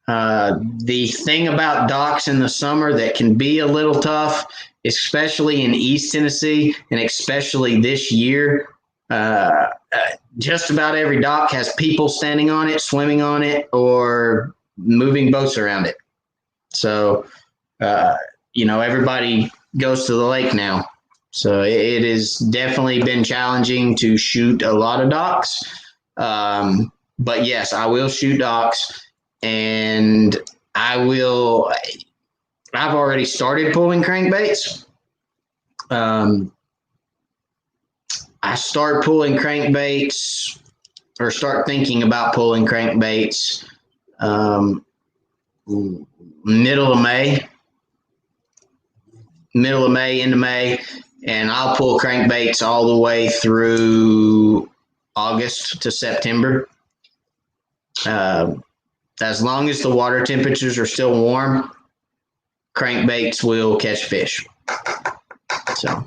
The thing about docks in the summer that can be a little tough, especially in East Tennessee and especially this year, Just about every dock has people standing on it, swimming on it, or moving boats around it. So, everybody goes to the lake now. So it has definitely been challenging to shoot a lot of docks. But yes, I will shoot docks, and I've already started pulling crankbaits. I start pulling crankbaits, or start thinking about pulling crankbaits middle of May into May, and I'll pull crankbaits all the way through August to September. As long as the water temperatures are still warm, crankbaits will catch fish. So,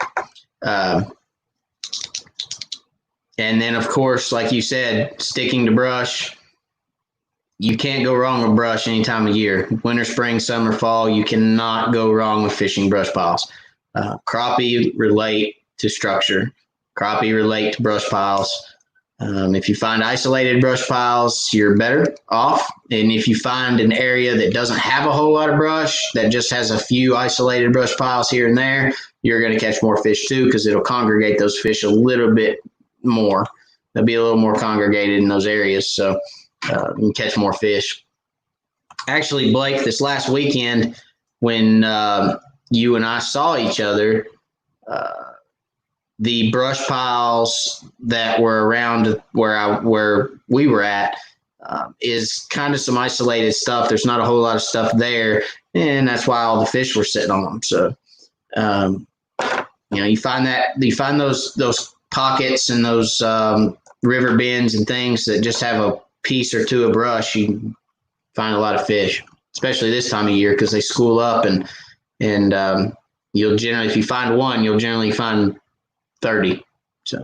and then, of course, like you said, sticking to brush. You can't go wrong with brush any time of year. Winter, spring, summer, fall, you cannot go wrong with fishing brush piles. Crappie relate to structure. Crappie relate to brush piles. If you find isolated brush piles, you're better off. And if you find an area that doesn't have a whole lot of brush, that just has a few isolated brush piles here and there, you're going to catch more fish too, because it'll congregate those fish a little bit more. They'll be a little more congregated in those areas, so you can catch more fish. Actually, Blake, this last weekend when you and I saw each other, the brush piles that were around where we were at is kind of some isolated stuff. There's not a whole lot of stuff there, and that's why all the fish were sitting on them. So, you find those pockets and those river bends and things that just have a piece or two of brush, you find a lot of fish, especially this time of year, because they school up, and you'll generally, if you find one, you'll generally find 30. So,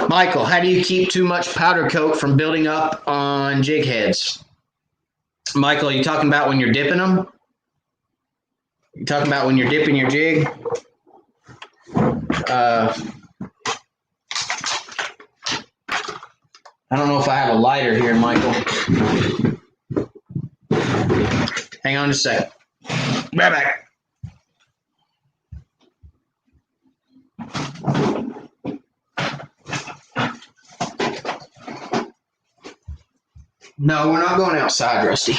Michael, how do you keep too much powder coat from building up on jig heads? Michael, are you talking about when you're dipping them? You talking about when you're dipping your jig? I don't know if I have a lighter here, Michael. Hang on a second. Right back. No, we're not going outside, Rusty.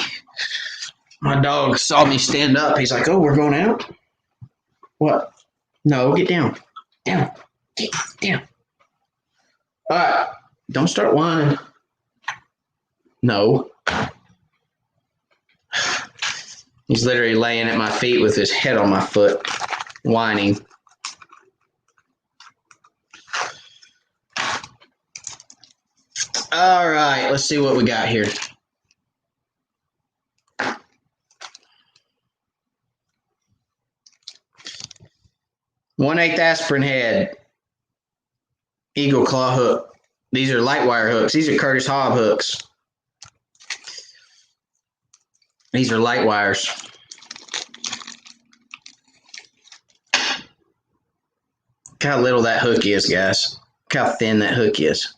My dog saw me stand up. He's like, "Oh, we're going out?" What? No, get down. Down. Get down. All right. Don't start whining. No. He's literally laying at my feet with his head on my foot, whining. All right. Let's see what we got here. One-eighth aspirin head, eagle claw hook. These are light wire hooks. These are Curtis Hobb hooks. These are light wires. Look how little that hook is, guys. Look how thin that hook is.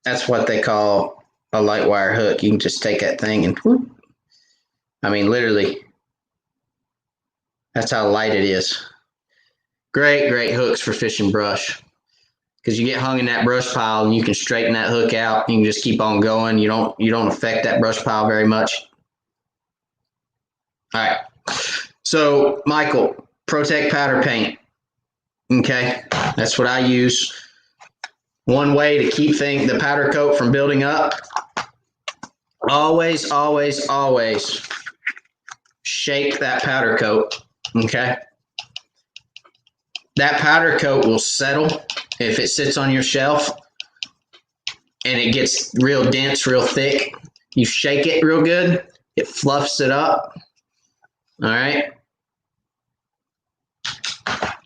That's what they call a light wire hook. You can just take that thing and whoop. I mean, literally. That's how light it is. Great, great hooks for fishing brush. Because you get hung in that brush pile and you can straighten that hook out. You can just keep on going. You don't affect that brush pile very much. All right. So, Michael, Protect powder paint. Okay, that's what I use. One way to keep the powder coat from building up. Always, always, always shake that powder coat. Okay. That powder coat will settle if it sits on your shelf and it gets real dense, real thick. You shake it real good, it fluffs it up. All right.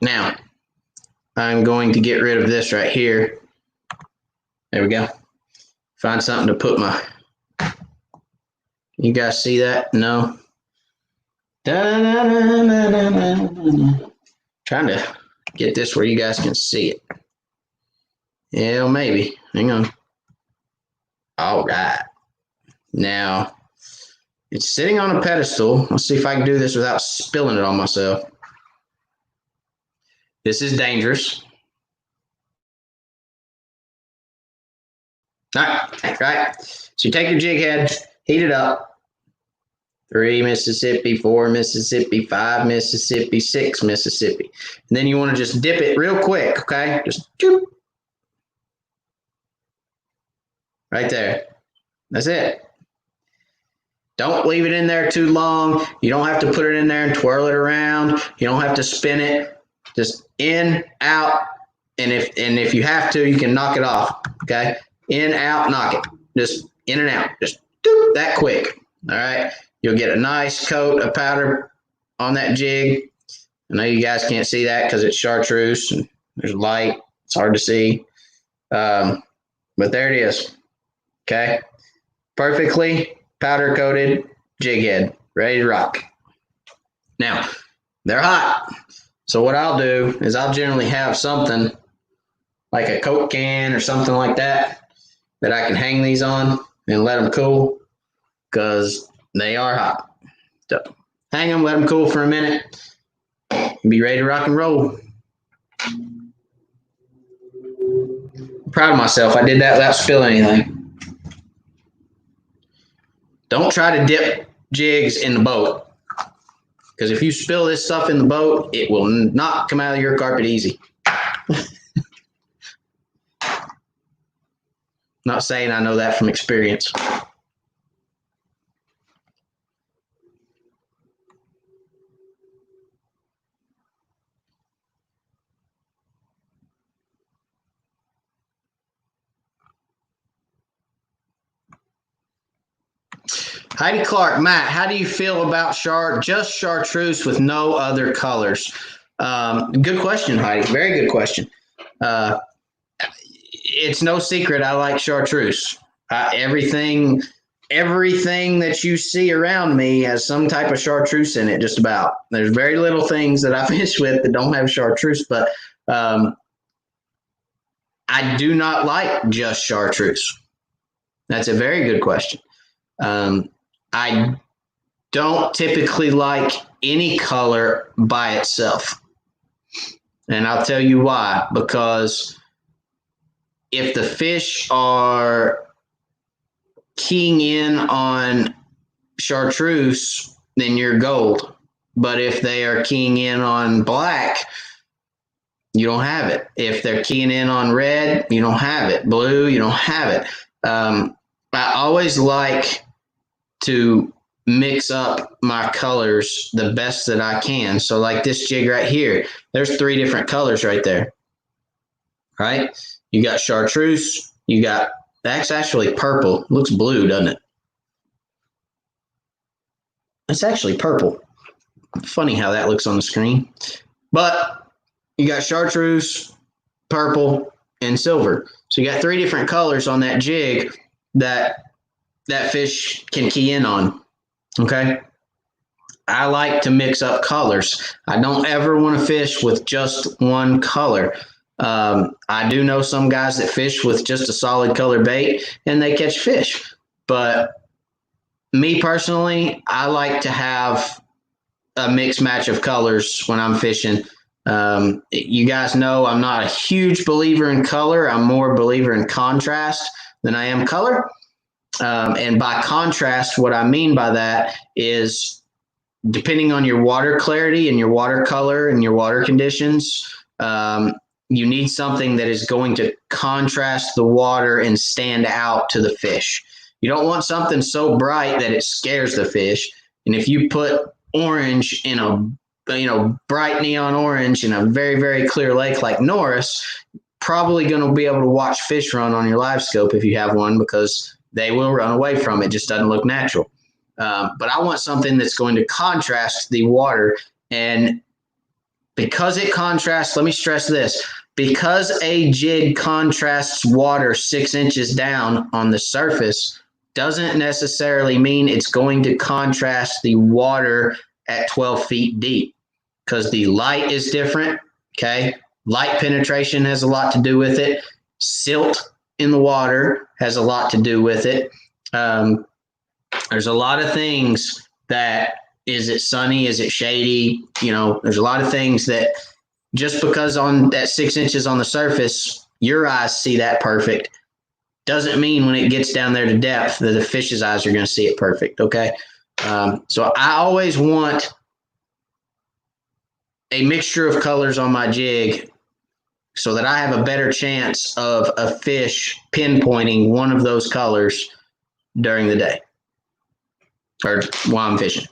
Now, I'm going to get rid of this right here. There we go. Find something to put my... You guys see that? No? Trying to get this where you guys can see it. Yeah, well, maybe. Hang on. All right. Now, it's sitting on a pedestal. Let's see if I can do this without spilling it on myself. This is dangerous. All right. So you take your jig head, heat it up. 3 Mississippi, 4 Mississippi, 5 Mississippi, 6 Mississippi. And then you want to just dip it real quick, okay? Just doop. Right there. That's it. Don't leave it in there too long. You don't have to put it in there and twirl it around. You don't have to spin it. Just in, out, and if you have to, you can knock it off, okay? In, out, knock it. Just in and out. Just doop, that quick, all right? You'll get a nice coat of powder on that jig. I know you guys can't see that because it's chartreuse and there's light. It's hard to see. But there it is. Okay. Perfectly powder coated jig head. Ready to rock. Now, they're hot. So what I'll do is I'll generally have something like a Coke can or something like that I can hang these on and let them cool because they are hot. So hang them, let them cool for a minute, and be ready to rock and roll. I'm proud of myself. I did that without spilling anything. Don't try to dip jigs in the boat because if you spill this stuff in the boat, it will not come out of your carpet easy. Not saying I know that from experience. Heidi Clark, Matt, how do you feel about Shark Just Chartreuse with no other colors? Good question, Heidi. Very good question. It's no secret I like chartreuse. Everything that you see around me has some type of chartreuse in it, just about. There's very little things that I fish with that don't have chartreuse, but I do not like just chartreuse. That's a very good question. I don't typically like any color by itself. And I'll tell you why. Because if the fish are keying in on chartreuse, then you're gold. But if they are keying in on black, you don't have it. If they're keying in on red, you don't have it. Blue, you don't have it. I always like to mix up my colors the best that I can. So like this jig right here, there's 3 different colors right there, right? You got chartreuse, you got, that's actually purple. Looks blue, doesn't it? It's actually purple. Funny how that looks on the screen. But you got chartreuse, purple, and silver. So you got 3 different colors on that jig that fish can key in on. Okay. I like to mix up colors. I don't ever want to fish with just one color. I do know some guys that fish with just a solid color bait and they catch fish. But me personally, I like to have a mixed match of colors when I'm fishing. You guys know I'm not a huge believer in color. I'm more a believer in contrast than I am color. And by contrast, what I mean by that is depending on your water clarity and your water color and your water conditions, you need something that is going to contrast the water and stand out to the fish. You don't want something so bright that it scares the fish. And if you put orange in a bright neon orange in a very, very clear lake like Norris, probably going to be able to watch fish run on your live scope if you have one, because they will run away from it. It just doesn't look natural. But I want something that's going to contrast the water. And because it contrasts, let me stress this, because a jig contrasts water 6 inches down on the surface doesn't necessarily mean it's going to contrast the water at 12 feet deep because the light is different. Okay. Light penetration has a lot to do with it. Silt in the water has a lot to do with it. There's a lot of things that, is it sunny? Is it shady? You know, there's a lot of things that just because on that 6 inches on the surface, your eyes see that perfect, doesn't mean when it gets down there to depth that the fish's eyes are going to see it perfect. Okay. So I always want a mixture of colors on my jig so that I have a better chance of a fish pinpointing one of those colors during the day or while I'm fishing.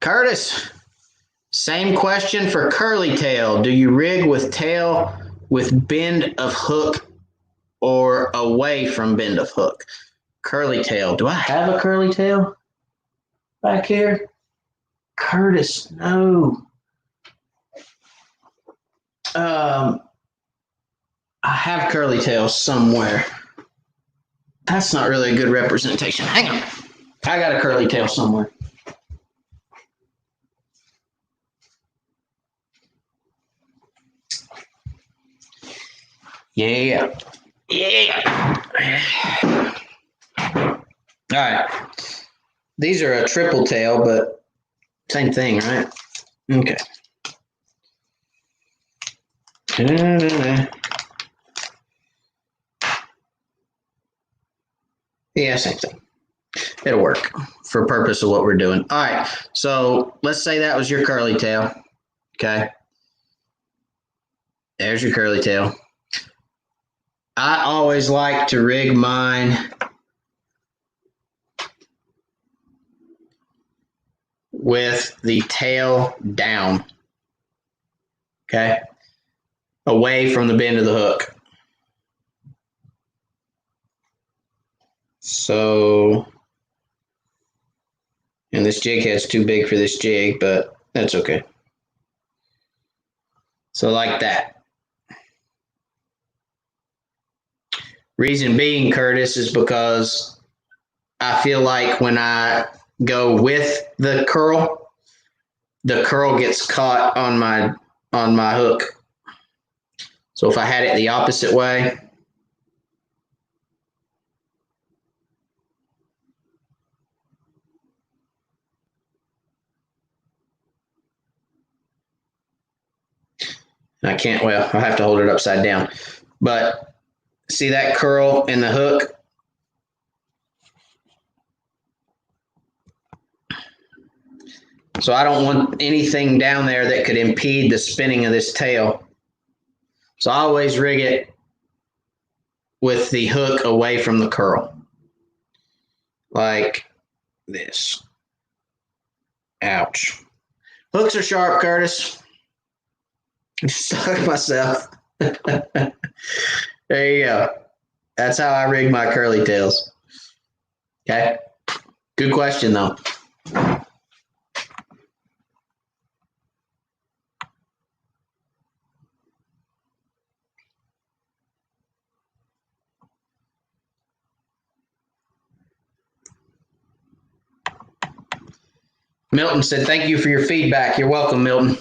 Curtis, same question for curly tail. Do you rig with tail with bend of hook or away from bend of hook? Curly tail. Do I have a curly tail back here? Curtis, no. I have curly tail somewhere. That's not really a good representation. Hang on. I got a curly tail somewhere. Yeah. All right. These are a triple tail, but same thing, right? Okay. Yeah, same thing. It'll work for purpose of what we're doing. All right. So let's say that was your curly tail. Okay. There's your curly tail. I always like to rig mine with the tail down. Okay. Away from the bend of the hook. So, and this jig head's too big for this jig, but that's okay. So like that. Reason being, Curtis, is because I feel like when I go with the curl gets caught on my hook. So if I had it the opposite way, I can't, well, I have to hold it upside down. But see that curl in the hook? So I don't want anything down there that could impede the spinning of this tail. So I always rig it with the hook away from the curl. Like this. Ouch. Hooks are sharp, Curtis. I stuck myself. There you go. That's how I rig my curly tails. Okay. Good question, though. Milton said, thank you for your feedback. You're welcome, Milton.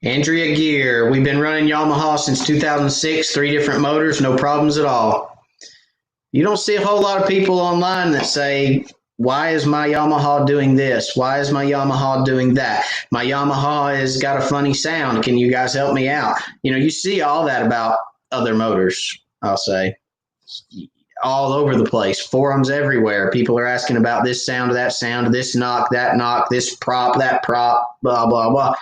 Andrea Gear, we've been running Yamaha since 2006, 3 different motors, no problems at all. You don't see a whole lot of people online that say, why is my Yamaha doing this? Why is my Yamaha doing that? My Yamaha has got a funny sound. Can you guys help me out? You know, you see all that about other motors, I'll say. All over the place, forums everywhere. People are asking about this sound, this knock, that knock, this prop, that prop, blah, blah, blah.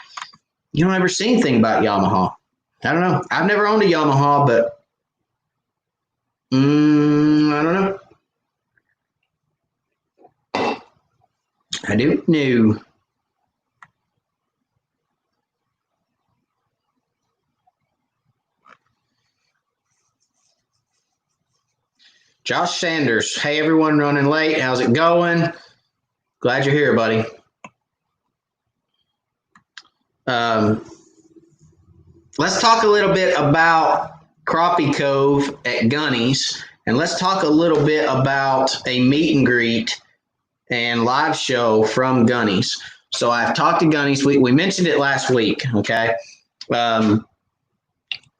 You don't ever see anything about Yamaha. I don't know. I've never owned a Yamaha, but I don't know. I don't know. Josh Sanders. Hey, everyone running late. How's it going? Glad you're here, buddy. Let's talk a little bit about Crappie Cove at Gunny's, and let's talk a little bit about a meet and greet and live show from Gunny's. So I've talked to Gunny's. We mentioned it last week, okay?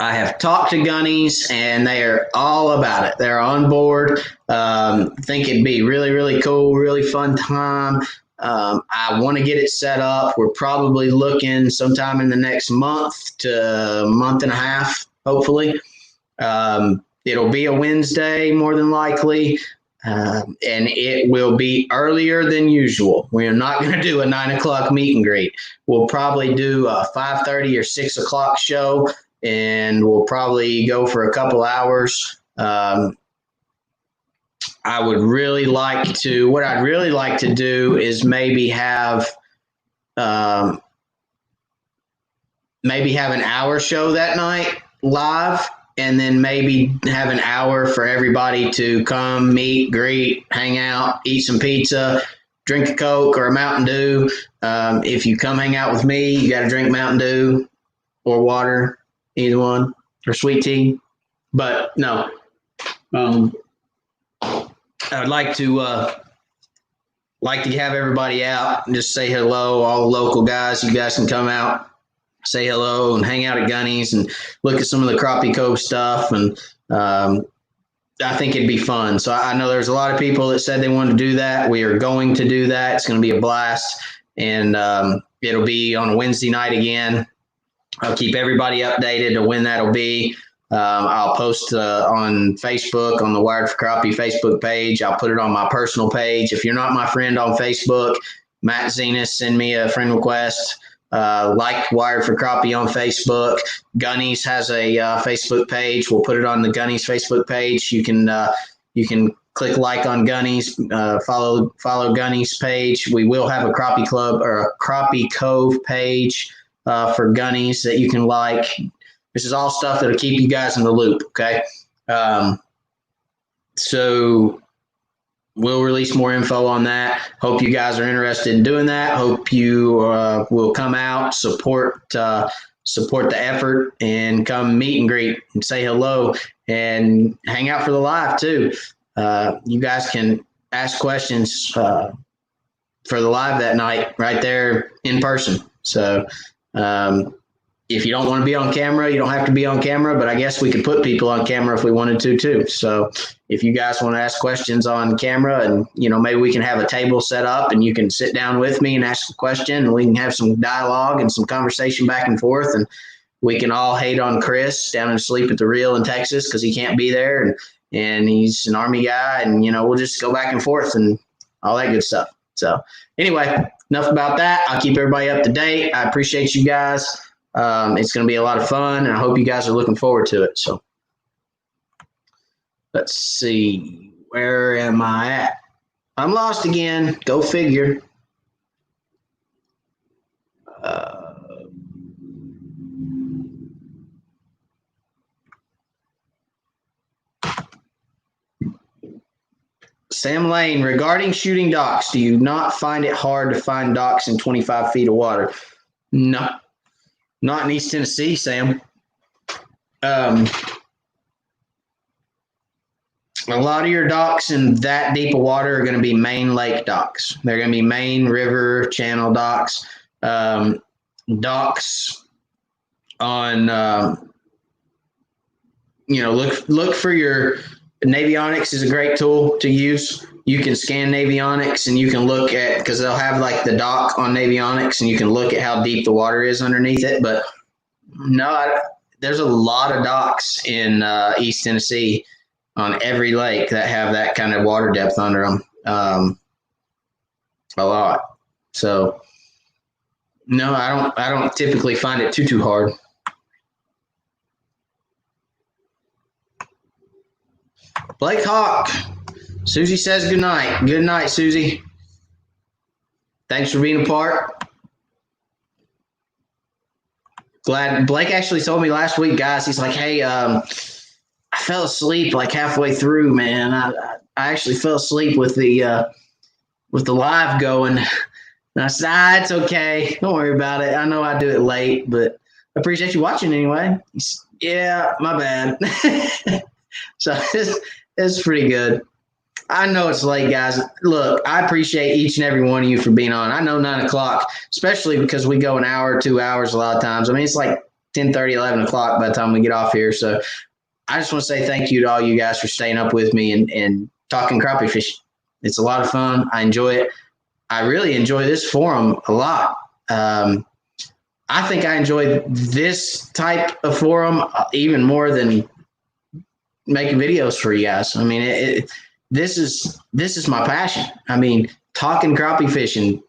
I have talked to Gunny's, and they are all about it. They're on board. Think it'd be really, really cool, really fun time. I want to get it set up. We're probably looking sometime in the next month to month and a half, hopefully. It'll be a Wednesday, more than likely, and it will be earlier than usual. We're not going to do a 9 o'clock meet and greet. We'll probably do a 5:30 or 6 o'clock show, and we'll probably go for a couple hours. What I'd really like to do is maybe have an hour show that night live, and then maybe have an hour for everybody to come, meet, greet, hang out, eat some pizza, drink a Coke or a Mountain Dew. If you come hang out with me, you got to drink Mountain Dew or water, either one, or sweet tea. But no, I'd like to have everybody out and just say hello. All the local guys, you guys can come out, say hello, and hang out at Gunny's and look at some of the Crappie Cove stuff. And I think it'd be fun. So I know there's a lot of people that said they wanted to do that. We are going to do that. It's going to be a blast, and it'll be on a Wednesday night again. I'll keep everybody updated to when that'll be. I'll post on Facebook, on the Wired for Crappie Facebook page. I'll put it on my personal page. If you're not my friend on Facebook, Matt Zenas, send me a friend request. Like Wired for Crappie on Facebook. Gunny's has a Facebook page. We'll put it on the Gunny's Facebook page. You can click like on Gunny's, follow Gunny's page. We will have a Crappie Club or a Crappie Cove page for Gunny's that you can like. This is all stuff that'll keep you guys in the loop, okay? So we'll release more info on that. Hope you guys are interested in doing that. Hope you will come out, support the effort, and come meet and greet and say hello and hang out for the live too. You guys can ask questions for the live that night right there in person. So if you don't want to be on camera, you don't have to be on camera, but I guess we could put people on camera if we wanted to too. So if you guys want to ask questions on camera, and maybe we can have a table set up and you can sit down with me and ask a question, and we can have some dialogue and some conversation back and forth, and we can all hate on Chris down and sleep at the Reel in Texas because he can't be there, and he's an Army guy, and we'll just go back and forth and all that good stuff. So anyway, enough about that. I'll keep everybody up to date. I appreciate you guys. It's going to be a lot of fun, and I hope you guys are looking forward to it. So let's see. Where am I at? I'm lost again. Go figure. Sam Lane, regarding shooting docks, do you not find it hard to find docks in 25 feet of water? No. Not in East Tennessee, Sam. A lot of your docks in that deep of water are going to be main lake docks. They're going to be main river channel docks. Docks on, look for your Navionics is a great tool to use. You can scan Navionics and you can look at, because they'll have like the dock on Navionics, and you can look at how deep the water is underneath it. But no, there's a lot of docks in East Tennessee on every lake that have that kind of water depth under them. A lot. So no, I don't typically find it too hard. Blake Hawk. Susie says good night. Good night, Susie. Thanks for being a part. Glad Blake actually told me last week, guys. He's like, hey, I fell asleep like halfway through, man. I actually fell asleep with the live going. And I said, it's okay. Don't worry about it. I know I do it late, but I appreciate you watching anyway. Yeah, my bad. So it's pretty good. I know it's late, guys. Look, I appreciate each and every one of you for being on. I know 9 o'clock, especially because we go an hour, 2 hours a lot of times. I mean, it's like 10:30, 11 o'clock by the time we get off here. So I just want to say thank you to all you guys for staying up with me and talking crappie fishing. It's a lot of fun. I enjoy it. I really enjoy this forum a lot. I think I enjoy this type of forum even more than making videos for you guys. I mean, this is my passion. I mean, talking crappie fishing,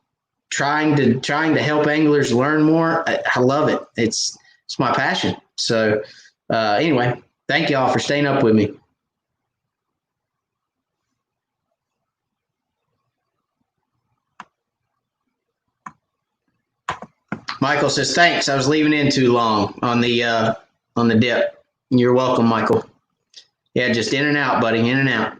trying to help anglers learn more. I love it. It's my passion. So anyway, thank y'all for staying up with me. Michael says, thanks. I was leaving in too long on the dip. You're welcome, Michael. Yeah, just in and out, buddy, in and out.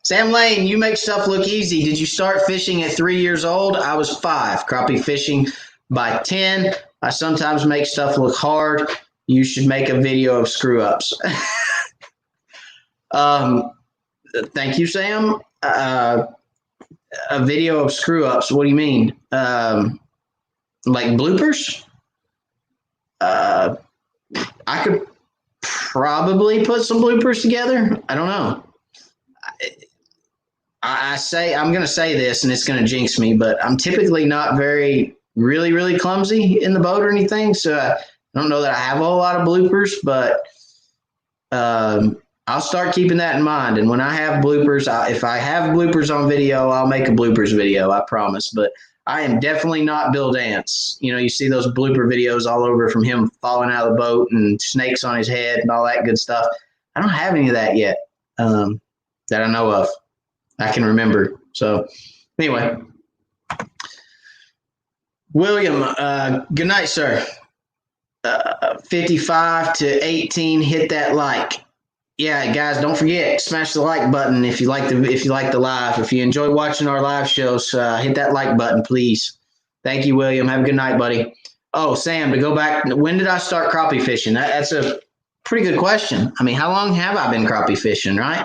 Sam Lane, you make stuff look easy. Did you start fishing at 3 years old? I was 5. Crappie fishing by 10. I sometimes make stuff look hard. You should make a video of screw ups. Thank you, Sam. A video of screw ups. What do you mean? Like bloopers? I could probably put some bloopers together. I don't know. I'm going to say this, and it's going to jinx me, but I'm typically not really, really clumsy in the boat or anything. So I don't know that I have a whole lot of bloopers, but I'll start keeping that in mind. And when I have bloopers, if I have bloopers on video, I'll make a bloopers video, I promise. But I am definitely not Bill Dance. You know, you see those blooper videos all over from him falling out of the boat and snakes on his head and all that good stuff. I don't have any of that yet that I know of. I can remember. So anyway, William, good night, sir. 55 to 18, hit that like. Yeah, guys, don't forget, smash the like button if you like the live. If you enjoy watching our live shows, hit that like button, please. Thank you, William. Have a good night, buddy. Oh, Sam, to go back, when did I start crappie fishing? That's a pretty good question. I mean, how long have I been crappie fishing, right?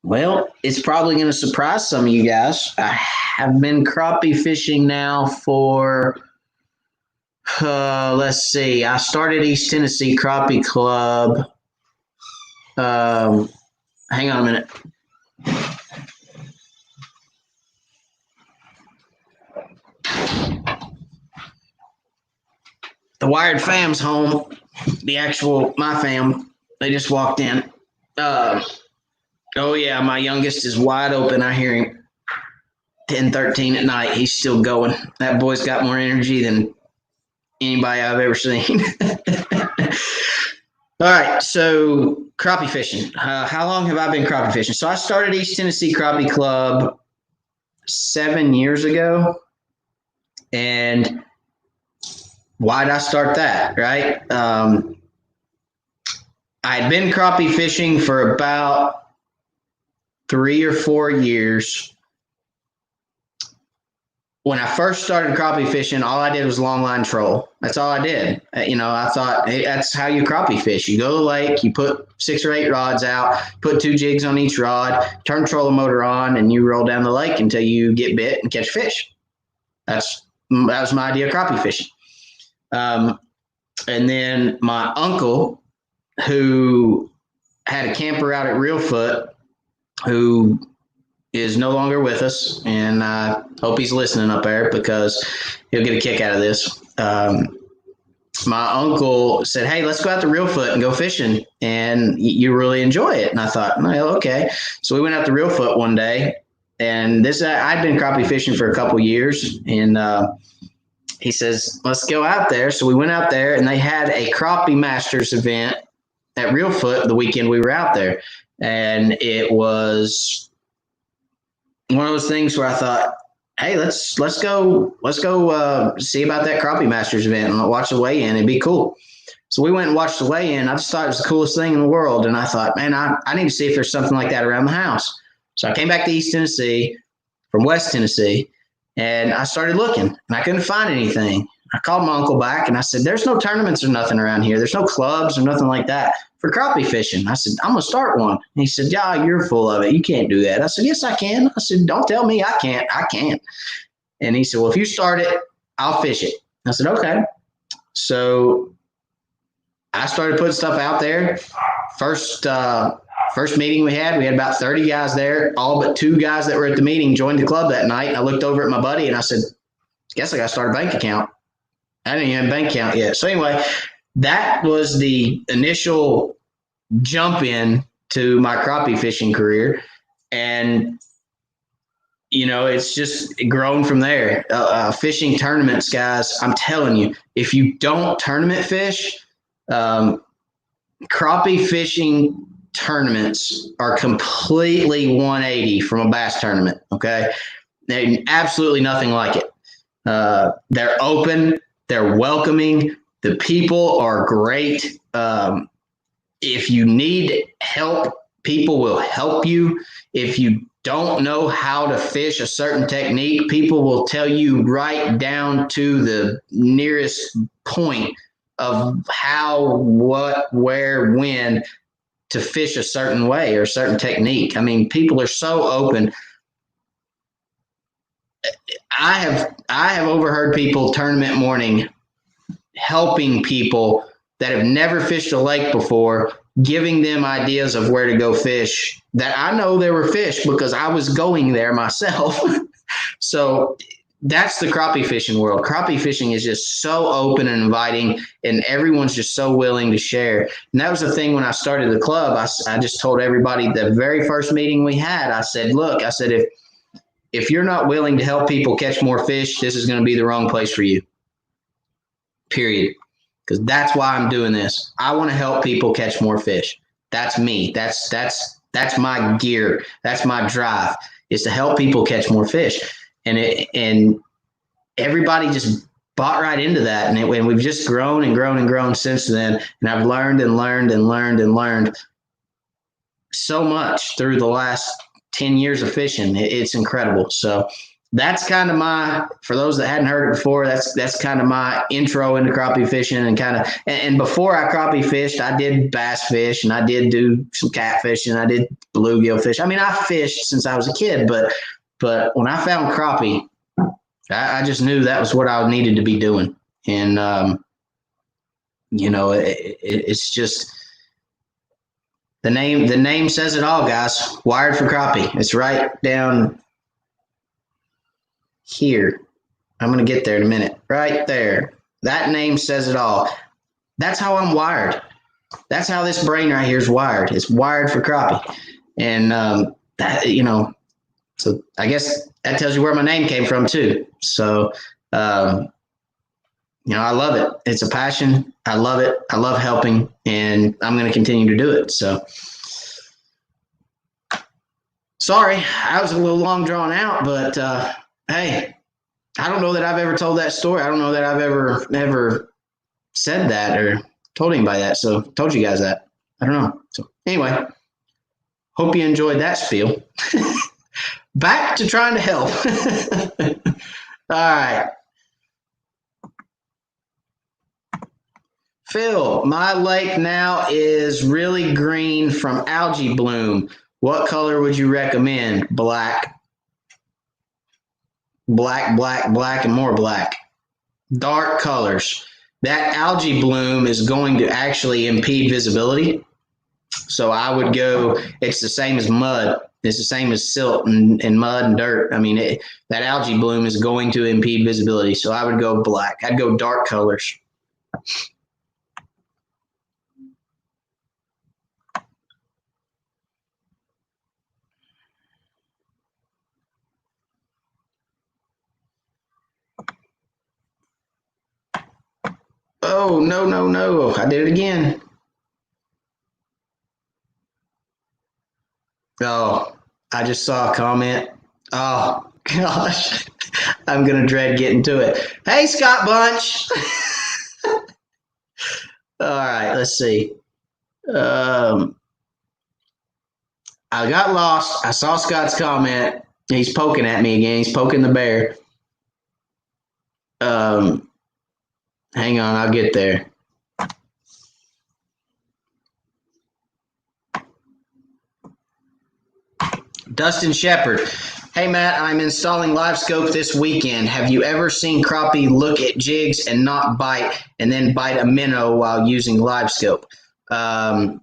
Well, it's probably going to surprise some of you guys. I have been crappie fishing now for, let's see, I started East Tennessee Crappie Club. Hang on a minute. The Wired fam's home. My fam. They just walked in. Oh, yeah, my youngest is wide open. I hear him 10:13 at night. He's still going. That boy's got more energy than anybody I've ever seen. All right, so crappie fishing. How long have I been crappie fishing? So I started East Tennessee Crappie Club 7 years ago. And why did I start that, right? I had been crappie fishing for about 3 or 4 years. When I first started crappie fishing, all I did was longline troll. That's all I did. You know, I thought, hey, that's how you crappie fish. You go to the lake, you put 6 or 8 rods out, put 2 jigs on each rod, turn the trolling motor on, and you roll down the lake until you get bit and catch fish. That was my idea of crappie fishing. And then my uncle, who had a camper out at Reelfoot, who is no longer with us, and I hope he's listening up there because he'll get a kick out of this. My uncle said, hey, let's go out to Reelfoot and go fishing, and you really enjoy it. And I thought, well, okay. So we went out to Reelfoot one day, and I'd been crappie fishing for a couple years, and he says, let's go out there. So we went out there, and they had a Crappie Masters event at Reelfoot the weekend we were out there. And it was one of those things where I thought, hey, let's go see about that Crappie Masters event and watch the weigh-in. It'd be cool. So we went and watched the weigh-in. I just thought it was the coolest thing in the world. And I thought, man, I need to see if there's something like that around the house. So I came back to East Tennessee from West Tennessee, and I started looking, and I couldn't find anything. I called my uncle back, and I said, there's no tournaments or nothing around here. There's no clubs or nothing like that for crappie fishing. I said, I'm going to start one. And he said, yeah, you're full of it. You can't do that. I said, yes, I can. I said, don't tell me I can't. I can. And he said, well, if you start it, I'll fish it. I said, okay. So I started putting stuff out there. First meeting we had about 30 guys there. All but 2 guys that were at the meeting joined the club that night. I looked over at my buddy and I said, guess I got to start a bank account. I didn't even have a bank account yet. So anyway, that was the initial jump in to my crappie fishing career. And, you know, it's just grown from there. Fishing tournaments, guys, I'm telling you, if you don't tournament fish, crappie fishing tournaments are completely 180 from a bass tournament. Okay. They're absolutely nothing like it. They're open, they're welcoming, the people are great. If you need help, people will help you. If you don't know how to fish a certain technique, people will tell you right down to the nearest point of how, what, where, when to fish a certain way or a certain technique. I mean, people are so open. I have overheard people tournament morning helping people that have never fished a lake before, giving them ideas of where to go fish that I know there were fish because I was going there myself. So that's the crappie fishing world. Crappie fishing is just so open and inviting, and everyone's just so willing to share. And that was the thing when I started the club. I just told everybody the very first meeting we had, I said, look, I said, if you're not willing to help people catch more fish, this is going to be the wrong place for you. Period. Because that's why I'm doing this. I want to help people catch more fish. That's me. That's my gear. That's my drive, is to help people catch more fish. And everybody just bought right into that. And we've just grown and grown and grown since then. And I've learned and learned and learned and learned so much through the last 10 years of fishing. It's incredible. So that's kind of for those that hadn't heard it before, that's kind of my intro into crappie fishing, and before I crappie fished, I did bass fish and I did do some catfish and I did bluegill fish. I mean, I fished since I was a kid, but when I found crappie, I just knew that was what I needed to be doing. And, you know, it's just, the name says it all, guys. Wired for crappie. It's right down here. I'm going to get there in a minute. Right there. That name says it all. That's how I'm wired. That's how this brain right here is wired. It's wired for crappie. And, you know, so I guess that tells you where my name came from too. So, you know, I love it. It's a passion. I love it. I love helping, and I'm going to continue to do it. So, sorry, I was a little long drawn out, but hey, I don't know that I've ever told that story. I don't know that I've ever said that or told anybody that. So, told you guys that. I don't know. So, anyway, hope you enjoyed that spiel. Back to trying to help. All right. Phil, my lake now is really green from algae bloom. What color would you recommend? Black. Black, black, black, and more black. Dark colors. That algae bloom is going to actually impede visibility. So I would go, it's the same as mud. It's the same as silt and mud and dirt. I mean, that algae bloom is going to impede visibility. So I would go black. I'd go dark colors. Oh, no, no, no. I did it again. Oh, I just saw a comment. Oh, gosh. I'm going to dread getting to it. Hey, Scott Bunch. All right, let's see. I got lost. I saw Scott's comment. He's poking at me again. He's poking the bear. Hang on, I'll get there. Dustin Shepard. Hey, Matt, I'm installing LiveScope this weekend. Have you ever seen crappie look at jigs and not bite and then bite a minnow while using LiveScope? I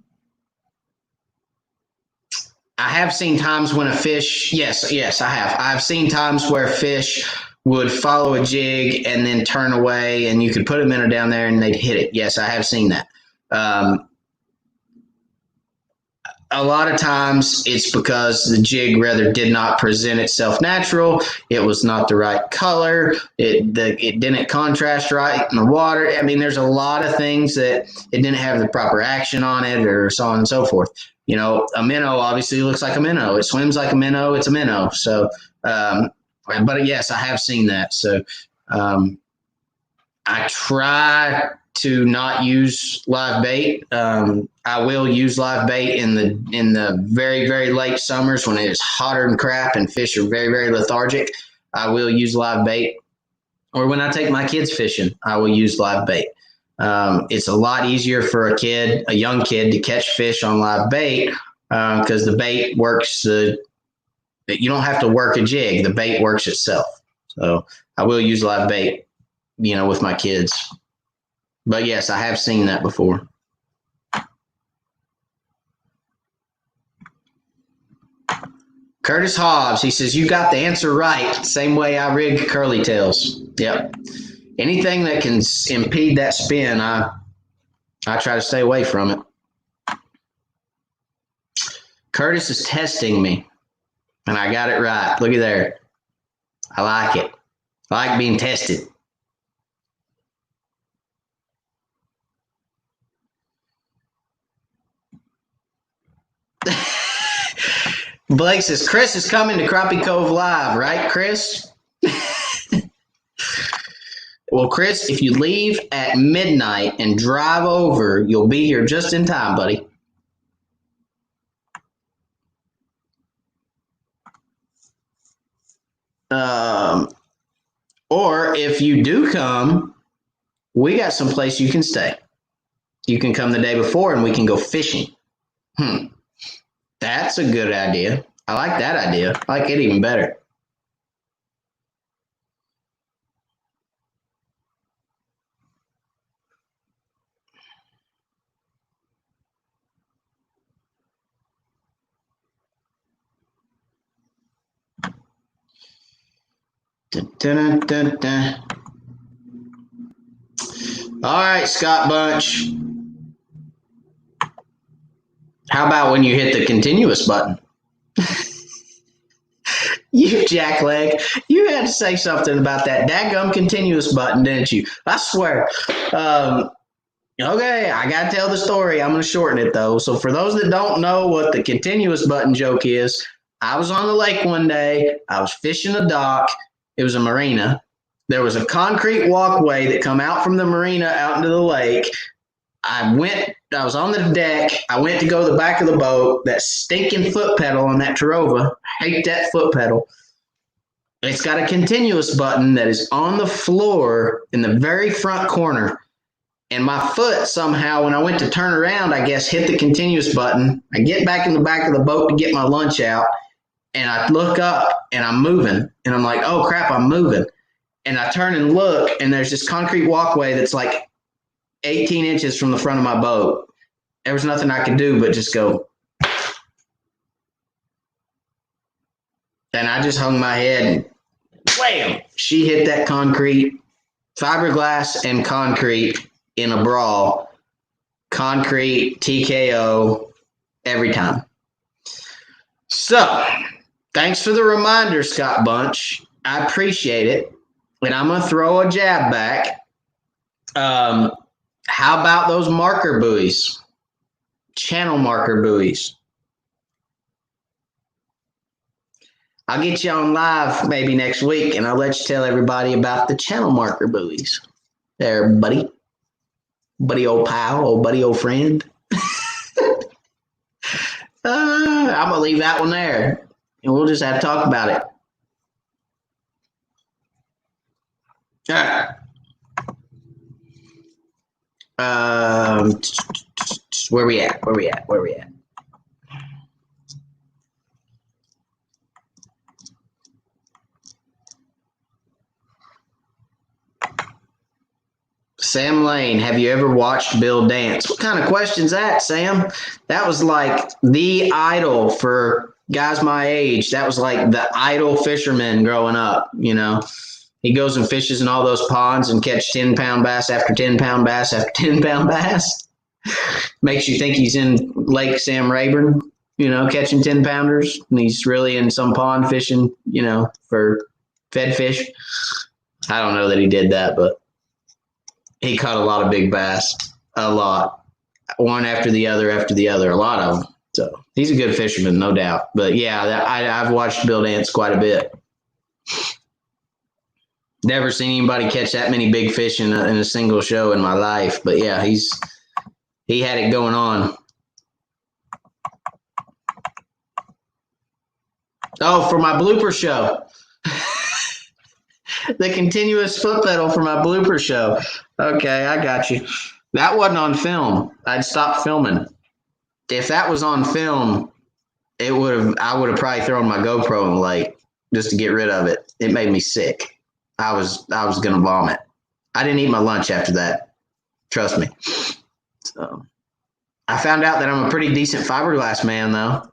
have seen times when a fish, yes, I have. I've seen times where fish would follow a jig and then turn away, and you could put a minnow down there and they'd hit it. Yes, I have seen that. A lot of times it's because the jig rather did not present itself natural. It was not the right color. It didn't contrast right in the water. I mean, there's a lot of things that it didn't have the proper action on it, or so on and so forth. You know, a minnow obviously looks like a minnow. It swims like a minnow. It's a minnow. So, but yes, I have seen that. So, I try to not use live bait. I will use live bait in the very, very late summers when it is hotter than crap and fish are very, very lethargic. I will use live bait. Or when I take my kids fishing, I will use live bait. It's a lot easier for a young kid, to catch fish on live bait because the bait works. You don't have to work a jig. The bait works itself. So I will use live bait, with my kids. But yes, I have seen that before. Curtis Hobbs, he says, you got the answer right. Same way I rig curly tails. Yep. Anything that can impede that spin, I try to stay away from it. Curtis is testing me, and I got it right. Look at there. I like it. I like being tested. Blake says, Chris is coming to Crappie Cove Live, right, Chris? Well, Chris, if you leave at midnight and drive over, you'll be here just in time, buddy. Or if you do come, we got some place you can stay. You can come the day before and we can go fishing. That's a good idea. I like that idea. I like it even better. Dun, dun, dun, dun. All right, Scott Bunch. How about when you hit the continuous button? You jackleg, you had to say something about that daggum continuous button, didn't you? I swear. Okay, I got to tell the story. I'm going to shorten it, though. So for those that don't know what the continuous button joke is, I was on the lake one day. I was fishing a dock. It was a marina. There was a concrete walkway that come out from the marina out into the lake. I was on the deck. I went to go to the back of the boat. That stinking foot pedal on that Tarova. I hate that foot pedal. It's got a continuous button that is on the floor in the very front corner. And my foot somehow, when I went to turn around, I guess, hit the continuous button. I get back in the back of the boat to get my lunch out. And I look up and I'm moving. And I'm like, oh, crap, I'm moving. And I turn and look, and there's this concrete walkway that's like 18 inches from the front of my boat. There was nothing I could do but just go. And I just hung my head and wham! She hit that concrete, fiberglass and concrete in a brawl. Concrete, TKO, every time. So, thanks for the reminder, Scott Bunch. I appreciate it. And I'm going to throw a jab back. How about those marker buoys? Channel marker buoys. I'll get you on live maybe next week, and I'll let you tell everybody about the channel marker buoys. There, buddy. Buddy old pal, buddy old friend. I'm going to leave that one there, and we'll just have to talk about it. All right. Where we at? Sam Lane, have you ever watched Bill dance? What kind of question's that, Sam? That was like the idol for guys my age. That was like the idol fisherman growing up, you know. He goes and fishes in all those ponds and catch 10-pound bass after 10-pound bass after 10-pound bass. Makes you think he's in Lake Sam Rayburn, you know, catching 10-pounders. And he's really in some pond fishing, you know, for fed fish. I don't know that he did that, but he caught a lot of big bass, a lot, one after the other, a lot of them. So he's a good fisherman, no doubt. But yeah, I've watched Bill dance quite a bit. Never seen anybody catch that many big fish in a single show in my life. But yeah, he had it going on. Oh, for my blooper show. The continuous foot pedal for my blooper show. Okay, I got you. That wasn't on film. I'd stopped filming. If that was on film, I would have probably thrown my GoPro in the lake just to get rid of it. It made me sick. I was gonna vomit. I didn't eat my lunch after that. Trust me. So I found out that I'm a pretty decent fiberglass man, though.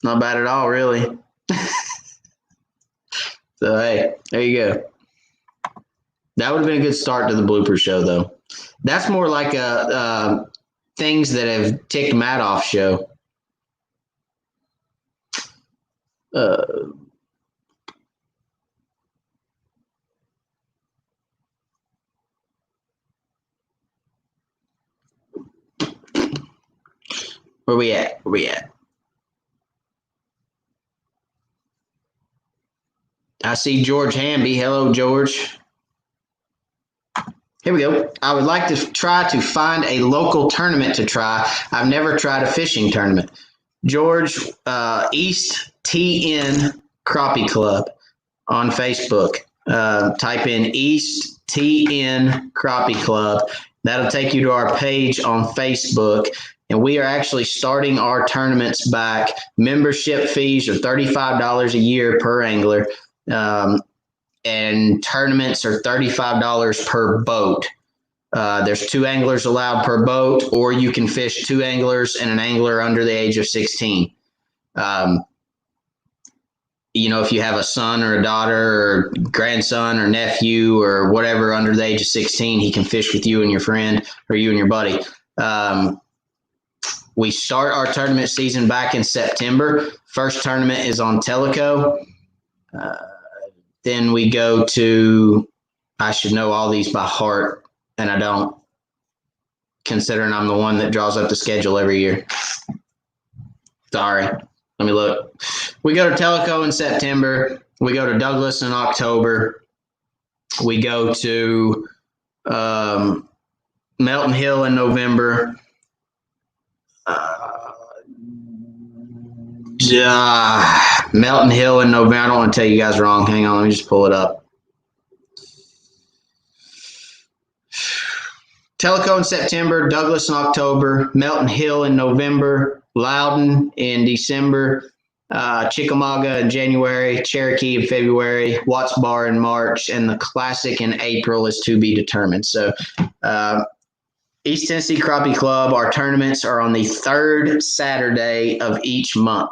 Not bad at all, really. So, hey, there you go. That would have been a good start to the blooper show, though. That's more like a things that have ticked Matt off show. Where we at? I see George Hamby. Hello, George. Here we go. I would like to try to find a local tournament to try. I've never tried a fishing tournament. George, East TN Crappie Club on Facebook. Type in East TN Crappie Club. That'll take you to our page on Facebook. And we are actually starting our tournaments back. Membership fees are $35 a year per angler. And tournaments are $35 per boat. There's 2 anglers allowed per boat, or you can fish 2 anglers and an angler under the age of 16. You know, if you have a son or a daughter or grandson or nephew or whatever under the age of 16, he can fish with you and your friend or you and your buddy. We start our tournament season back in September. First tournament is on Teleco. Then we go to, I should know all these by heart, and I don't, considering I'm the one that draws up the schedule every year. Sorry. Let me look. We go to Teleco in September. We go to Douglas in October. We go to Melton Hill in November. Melton Hill in November. I don't want to tell you guys wrong. Hang on, let me just pull it up. Teleco in September, Douglas in October, Melton Hill in November, Loudon in December, Chickamauga in January, Cherokee in February, Watts Bar in March, and the Classic in April is to be determined. So East Tennessee Crappie Club, our tournaments are on the 3rd Saturday of each month.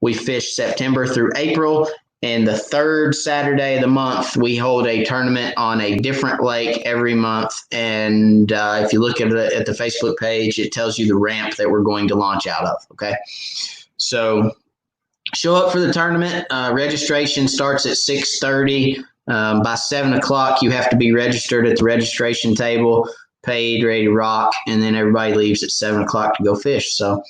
We fish September through April, and the 3rd Saturday of the month, we hold a tournament on a different lake every month. And if you look at the Facebook page, it tells you the ramp that we're going to launch out of, okay? So show up for the tournament. Registration starts at 6:30. By 7 o'clock, you have to be registered at the registration table, paid, ready to rock, and then everybody leaves at 7 o'clock to go fish. So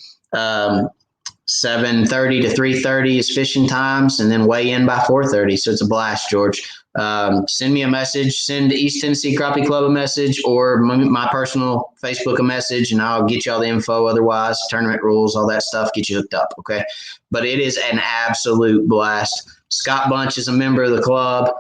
7:30 to 3:30 is fishing times, and then weigh in by 4:30. So it's a blast, George. Send me a message, send East Tennessee Crappie Club a message, or my personal Facebook a message, and I'll get you all the info. Otherwise, tournament rules, all that stuff, get you hooked up. Okay. But it is an absolute blast. Scott Bunch is a member of the club.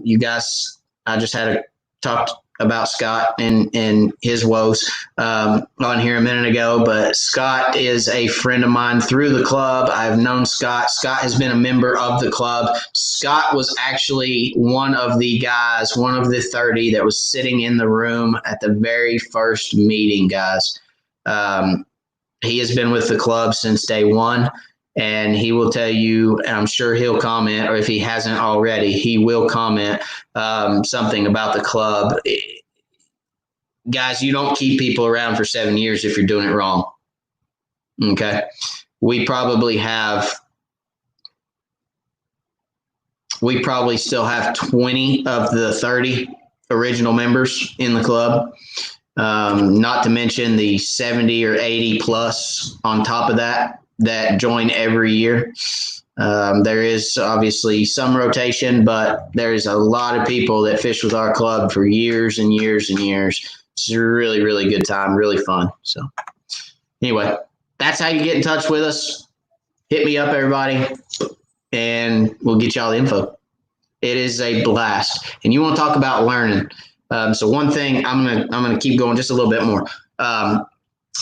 You guys, I just had a talk about Scott and his woes on here a minute ago, but Scott is a friend of mine through the club. I've known Scott. Scott has been a member of the club. Scott was actually one of the guys, one of the 30 that was sitting in the room at the very first meeting, guys. He has been with the club since day one. And he will tell you, and I'm sure he'll comment, or if he hasn't already, he will comment something about the club. Guys, you don't keep people around for 7 years if you're doing it wrong. Okay. We probably still have 20 of the 30 original members in the club. Not to mention the 70 or 80 plus on top of that join every year. There is obviously some rotation, but there's a lot of people that fish with our club for years and years and years. It's a really, really good time, really fun. So anyway, that's how you get in touch with us. Hit me up, everybody, and we'll get you all the info. It is a blast. And you want to talk about learning. So one thing, I'm gonna keep going just a little bit more.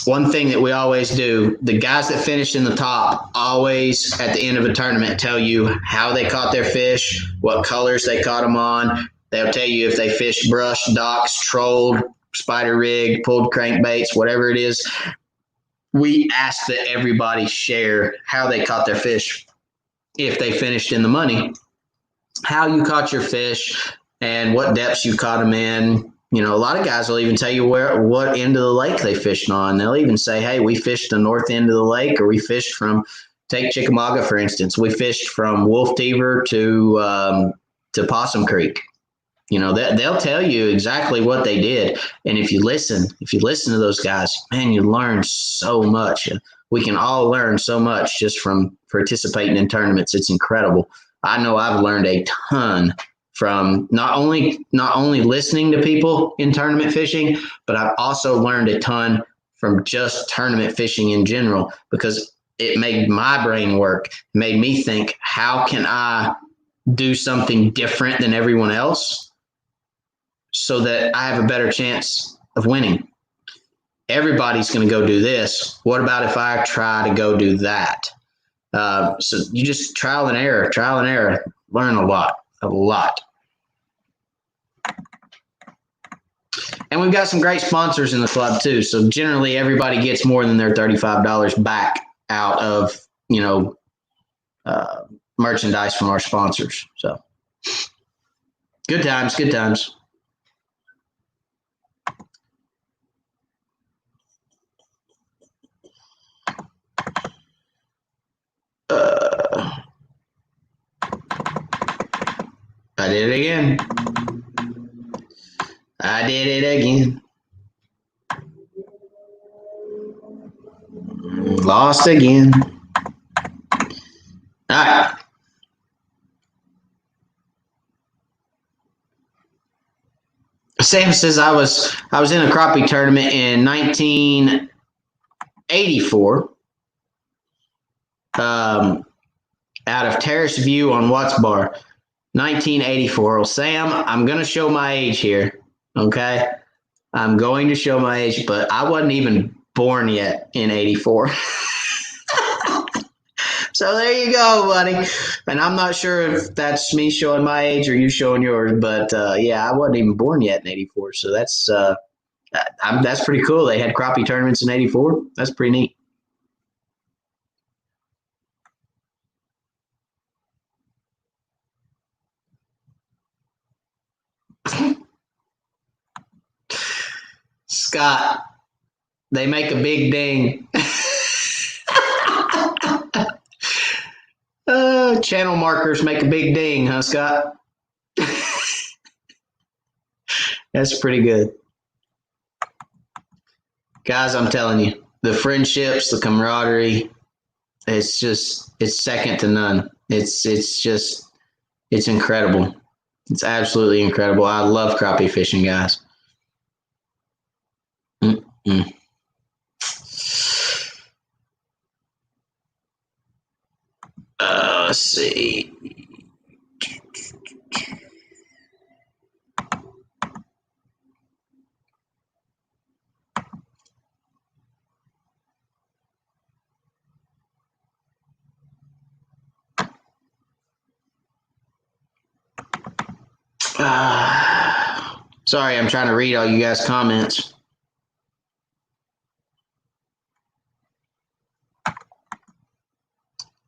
One thing that we always do, the guys that finish in the top always at the end of a tournament tell you how they caught their fish, what colors they caught them on. They'll tell you if they fished brush, docks, trolled, spider rig, pulled crankbaits, whatever it is. We ask that everybody share how they caught their fish. If they finished in the money, how you caught your fish and what depths you caught them in. You know, a lot of guys will even tell you what end of the lake they fished on. They'll even say, hey, we fished the north end of the lake, or we fished from, take Chickamauga, for instance. We fished from Wolf Teaver to Possum Creek. You know, they'll tell you exactly what they did. And if you listen to those guys, man, you learn so much. We can all learn so much just from participating in tournaments. It's incredible. I know I've learned a ton from not only listening to people in tournament fishing, but I've also learned a ton from just tournament fishing in general, because it made my brain work, made me think, how can I do something different than everyone else so that I have a better chance of winning? Everybody's going to go do this. What about if I try to go do that? So you just trial and error, learn a lot. And we've got some great sponsors in the club too. So generally everybody gets more than their $35 back out of, merchandise from our sponsors. So good times. I did it again. Lost again. All right. Sam says I was in a crappie tournament in 1984 out of Terrace View on Watts Bar. 1984. Well, Sam, I'm going to show my age here, okay? I'm going to show my age, but I wasn't even born yet in 84. So there you go, buddy. And I'm not sure if that's me showing my age or you showing yours, but yeah, I wasn't even born yet in 84. So that's pretty cool. They had crappie tournaments in 84. That's pretty neat. Scott, they make a big ding. Channel markers make a big ding, huh, Scott? That's pretty good. Guys, I'm telling you, the friendships, the camaraderie, it's second to none. It's incredible. It's absolutely incredible. I love crappie fishing, guys. Mm-mm. Let's see. Sorry, I'm trying to read all you guys' comments.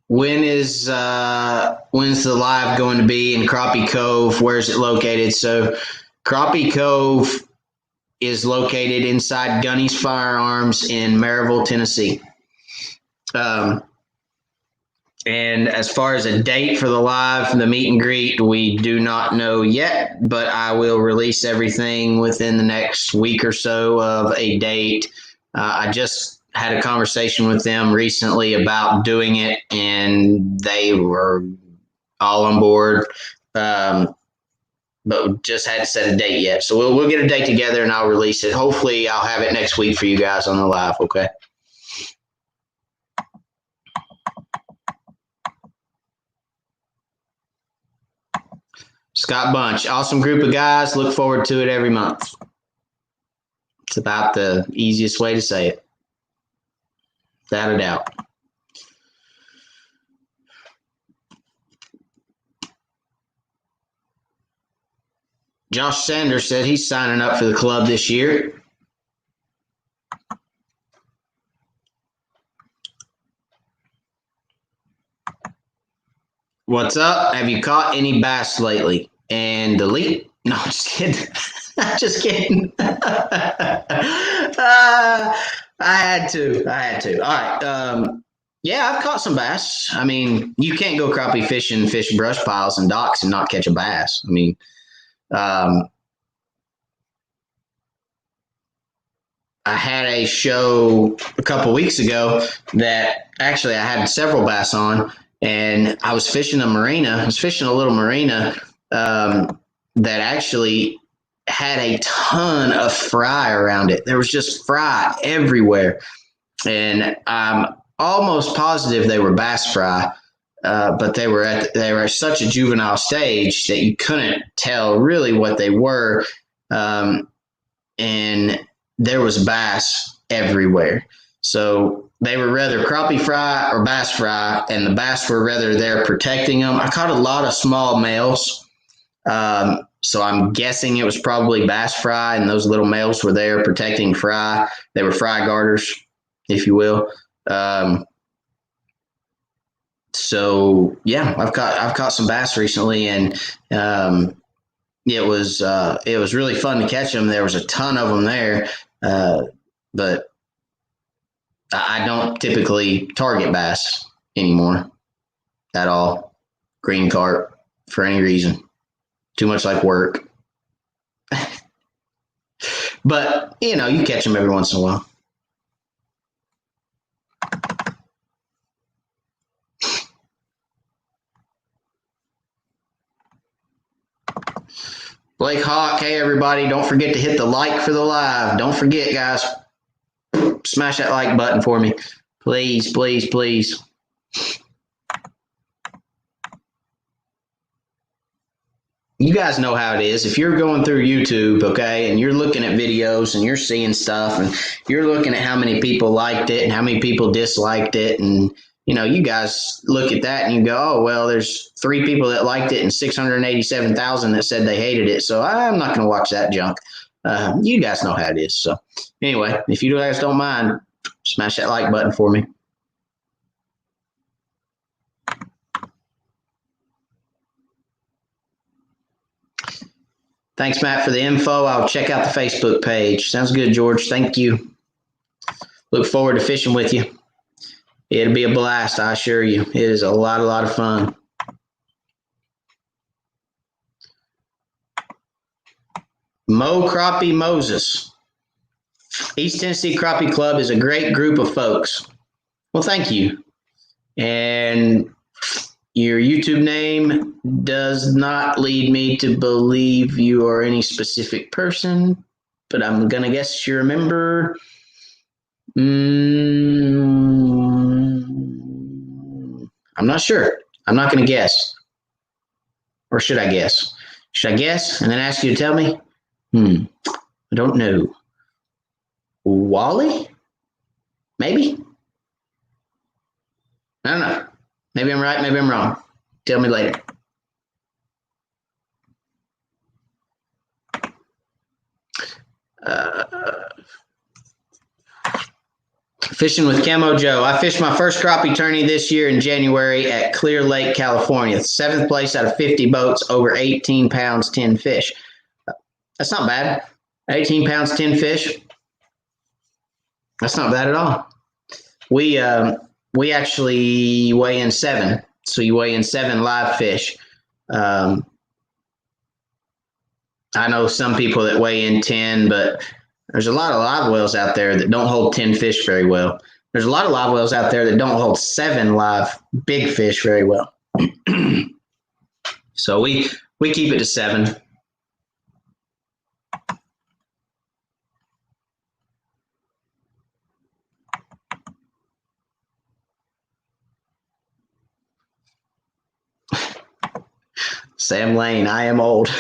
When's the live going to be in Crappie Cove? Where's it located? So Crappie Cove is located inside Gunny's Firearms in Maryville, Tennessee. And as far as a date for the live, the meet and greet, we do not know yet, but I will release everything within the next week or so of a date. I just had a conversation with them recently about doing it, and they were all on board, but just hadn't set a date yet. So we'll get a date together, and I'll release it. Hopefully, I'll have it next week for you guys on the live, okay? Scott Bunch, awesome group of guys. Look forward to it every month. It's about the easiest way to say it. Without a doubt. Josh Sanders said he's signing up for the club this year. What's up? Have you caught any bass lately? And delete? No, I'm just kidding. I'm just kidding. I had to. All right. Yeah, I've caught some bass. I mean, you can't go crappie fishing, fish brush piles and docks and not catch a bass. I mean, I had a show a couple weeks ago that actually I had several bass on, and I was fishing a marina. I was fishing a little marina that actually had a ton of fry around it. There was just fry everywhere, and I'm almost positive they were bass fry, but they were at such a juvenile stage that you couldn't tell really what they were, and there was bass everywhere. So they were rather crappie fry or bass fry, and the bass were rather there protecting them. I caught a lot of small males, so I'm guessing it was probably bass fry, and those little males were there protecting fry. They were fry garters, if you will. So yeah, I've caught some bass recently, and it was really fun to catch them. There was a ton of them there, but I don't typically target bass anymore at all. Green carp for any reason. Too much like work. But, you know, you catch them every once in a while. Blake Hawk, hey everybody, don't forget to hit the like for the live. Don't forget, guys. Smash that like button for me. Please, please, please. You guys know how it is. If you're going through YouTube, okay, and you're looking at videos and you're seeing stuff and you're looking at how many people liked it and how many people disliked it, and you know, you guys look at that and you go, oh, well, there's 3 people that liked it and 687,000 that said they hated it, so I'm not going to watch that junk. You guys know how it is. So anyway, if you guys don't mind, smash that like button for me. Thanks, Matt, for the info. I'll check out the Facebook page. Sounds good, George. Thank you. Look forward to fishing with you. It'll be a blast, I assure you. It is a lot of fun. Mo Crappie Moses. East Tennessee Crappie Club is a great group of folks. Well, thank you. And your YouTube name does not lead me to believe you are any specific person, but I'm going to guess you're a member. I'm not sure. I'm not going to guess. Or should I guess? Should I guess and then ask you to tell me? I don't know. Wally? Maybe? I don't know. Maybe I'm right, maybe I'm wrong. Tell me later. Fishing with Camo Joe. I fished my first crappie tourney this year in January at Clear Lake, California. 7th place out of 50 boats, over 18 pounds, 10 fish. That's not bad. 18 pounds, 10 fish. That's not bad at all. We actually weigh in 7. So you weigh in 7 live fish. I know some people that weigh in 10, but there's a lot of live wells out there that don't hold 10 fish very well. There's a lot of live wells out there that don't hold 7 live big fish very well. So we keep it to 7. Sam Lane, I am old.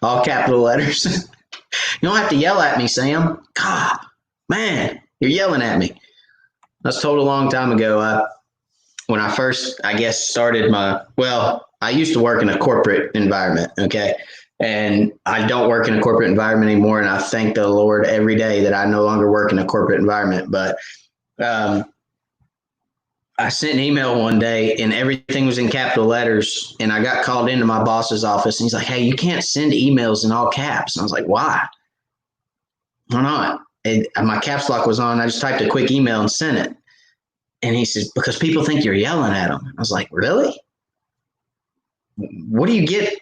All capital letters. You don't have to yell at me, Sam. God, man, you're yelling at me. That's told a long time ago. When I first, I guess, started I used to work in a corporate environment, okay? And I don't work in a corporate environment anymore, and I thank the Lord every day that I no longer work in a corporate environment. But I sent an email one day, and everything was in capital letters, and I got called into my boss's office, and he's like, hey, you can't send emails in all caps. And I was like, why? Why not? And my caps lock was on. I just typed a quick email and sent it. And he says, because people think you're yelling at them. I was like, really? What do you get?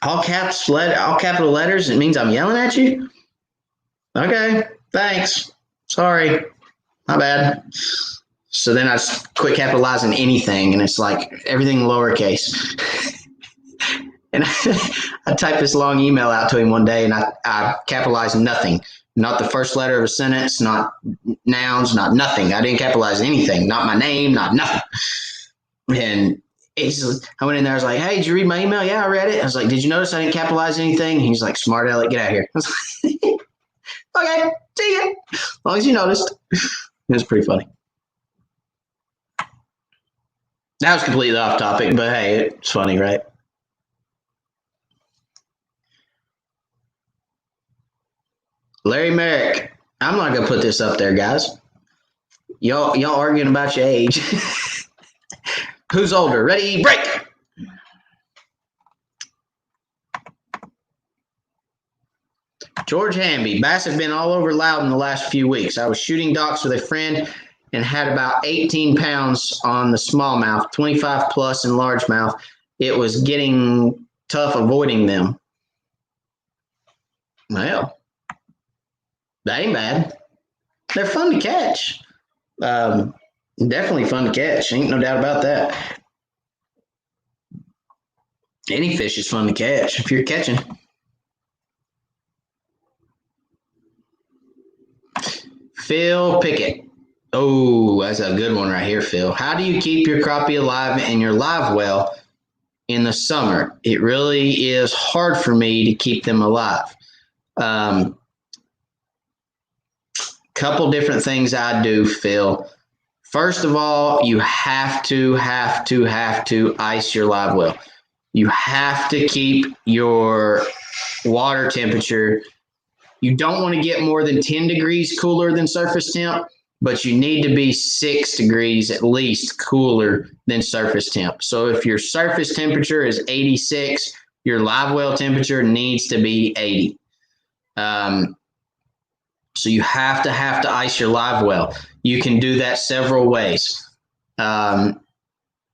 All capital letters? It means I'm yelling at you? Okay, thanks. Sorry. My bad. So then I just quit capitalizing anything, and it's like everything lowercase. And I typed this long email out to him one day, and I capitalized nothing. Not the first letter of a sentence, not nouns, not nothing. I didn't capitalize anything, not my name, not nothing. And I went in there, I was like, hey, did you read my email? Yeah, I read it. I was like, did you notice I didn't capitalize anything? He's like, smart aleck, get out of here. I was like, okay, see ya. As long as you noticed. It was pretty funny. That was completely off topic, but hey, it's funny, right? Larry Merrick. I'm not gonna put this up there, guys. Y'all arguing about your age. Who's older? Ready, break. George Hamby. Bass have been all over Loudon the last few weeks. I was shooting docks with a friend and had about 18 pounds on the smallmouth, 25 plus in largemouth. It was getting tough avoiding them. Well, that ain't bad. They're fun to catch. Definitely fun to catch. Ain't no doubt about that. Any fish is fun to catch if you're catching. Phil Pickett. Oh, that's a good one right here, Phil. How do you keep your crappie alive in your live well in the summer? It really is hard for me to keep them alive. Couple different things I do, Phil. First of all, you have to ice your live well. You have to keep your water temperature. You don't want to get more than 10 degrees cooler than surface temp, but you need to be 6 degrees at least cooler than surface temp. So if your surface temperature is 86, your live well temperature needs to be 80. So you have to ice your live well. You can do that several ways.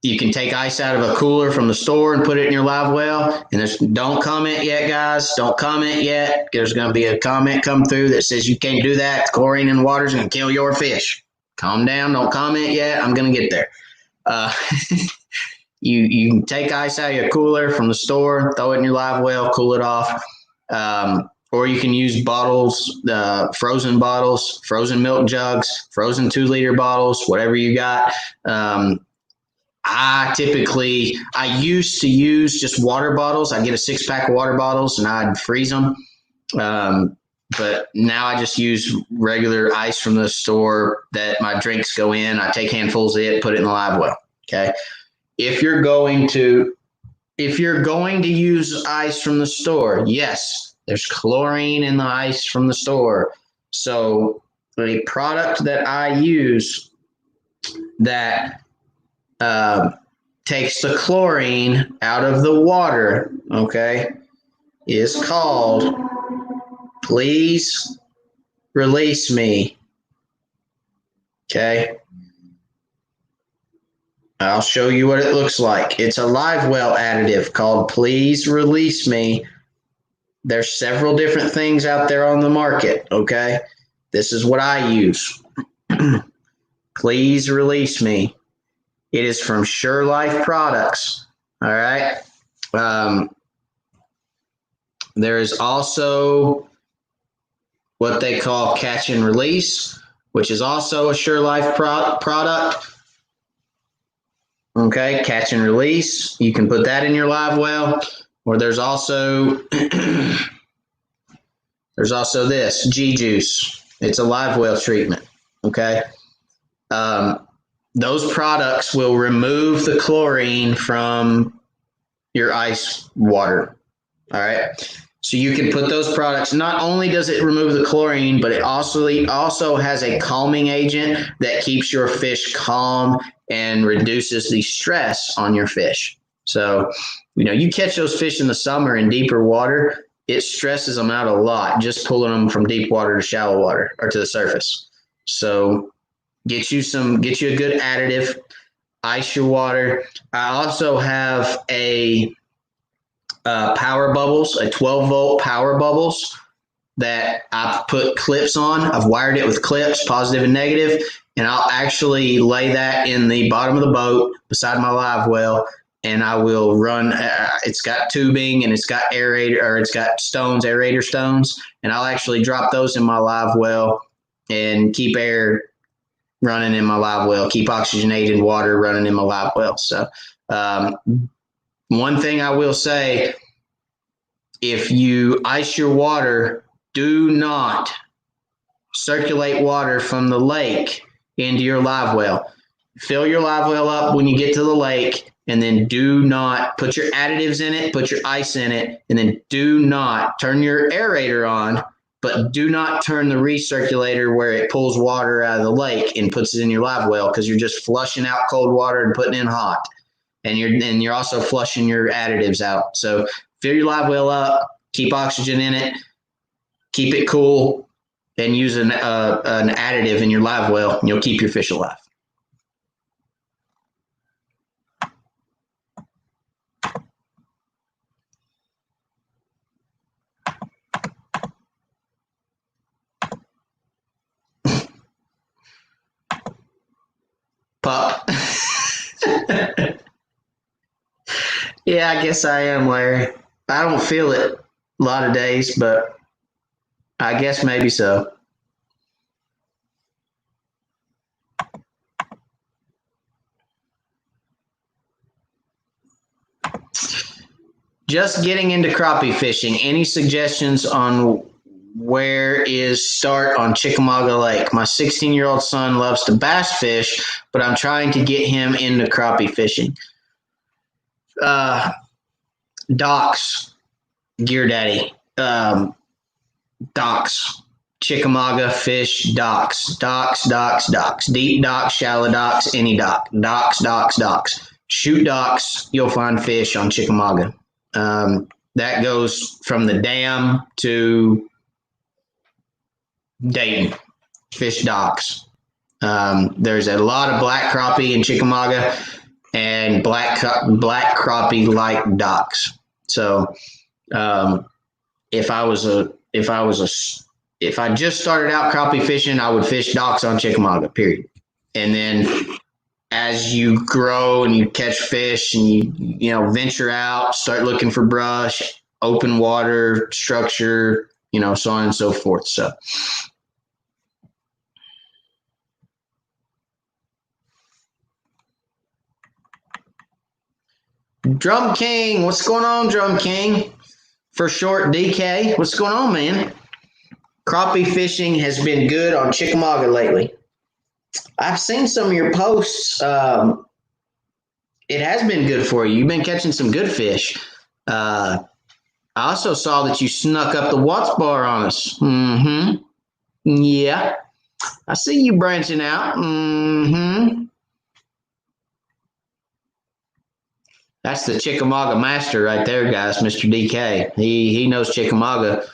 You can take ice out of a cooler from the store and put it in your live well. And don't comment yet, guys. Don't comment yet. There's going to be a comment come through that says you can't do that. Chlorine in water is going to kill your fish. calm down. Don't comment yet. I'm going to get there. You can take ice out of your cooler from the store, throw it in your live well, cool it off. Or you can use bottles, frozen bottles, frozen milk jugs, frozen 2-liter bottles, whatever you got. I used to use just water bottles. I'd get a 6-pack of water bottles and I'd freeze them. But now I just use regular ice from the store that my drinks go in. I take handfuls of it, put it in the live well. Okay. If you're going to use ice from the store, yes, there's chlorine in the ice from the store. So a product that I use that takes the chlorine out of the water, okay, is called Please Release Me. Okay. I'll show you what it looks like. It's a live well additive called Please Release Me. There's several different things out there on the market, okay? This is what I use. Please Release Me. It is from Sure Life Products, all right? There is also what they call Catch and Release, which is also a Sure Life product. Okay, Catch and Release. You can put that in your live well. Or there's also this G-Juice. It's a live well treatment. Okay. Those products will remove the chlorine from your ice water. All right. So you can put those products. Not only does it remove the chlorine, but it also has a calming agent that keeps your fish calm and reduces the stress on your fish. So, you catch those fish in the summer in deeper water, it stresses them out a lot, just pulling them from deep water to shallow water or to the surface. So get you a good additive, ice your water. I also have a power bubbles, a 12-volt power bubbles that I've put clips on. I've wired it with clips, positive and negative, and I'll actually lay that in the bottom of the boat beside my live well, and I will run. It's got tubing and it's got aerator stones, and I'll actually drop those in my live well and keep air running in my live well, keep oxygenated water running in my live well. So one thing I will say, if you ice your water, do not circulate water from the lake into your live well. Fill your live well up when you get to the lake, and then do not put your additives in it, put your ice in it, and then do not turn your aerator on, but do not turn the recirculator where it pulls water out of the lake and puts it in your live well, because you're just flushing out cold water and putting in hot. And you're also flushing your additives out. So fill your live well up, keep oxygen in it, keep it cool, and use an additive in your live well, and you'll keep your fish alive. Pup. Yeah, I guess I am, Larry. I don't feel it a lot of days, but I guess maybe so. Just getting into crappie fishing. Any suggestions on where is start on Chickamauga Lake? My 16-year-old son loves to bass fish, but I'm trying to get him into crappie fishing. Docks, Gear Daddy, docks, Chickamauga fish docks, deep docks, shallow docks, any dock, docks. Shoot docks, you'll find fish on Chickamauga. That goes from the dam to Dayton, fish docks. There's a lot of black crappie in Chickamauga and black crappie like docks. So if I just started out crappie fishing, I would fish docks on Chickamauga, period. And then as you grow and you catch fish and you know venture out, start looking for brush, open water, structure, you know, so on and so forth. So Drum King, what's going on, Drum King? For short, DK, what's going on, man? Crappie fishing has been good on Chickamauga lately. I've seen some of your posts. It has been good for you. You've been catching some good fish. I also saw that you snuck up the Watts bar on us. Mm-hmm. Yeah. I see you branching out. Mm-hmm. That's the Chickamauga master right there, guys, Mr. DK. He knows Chickamauga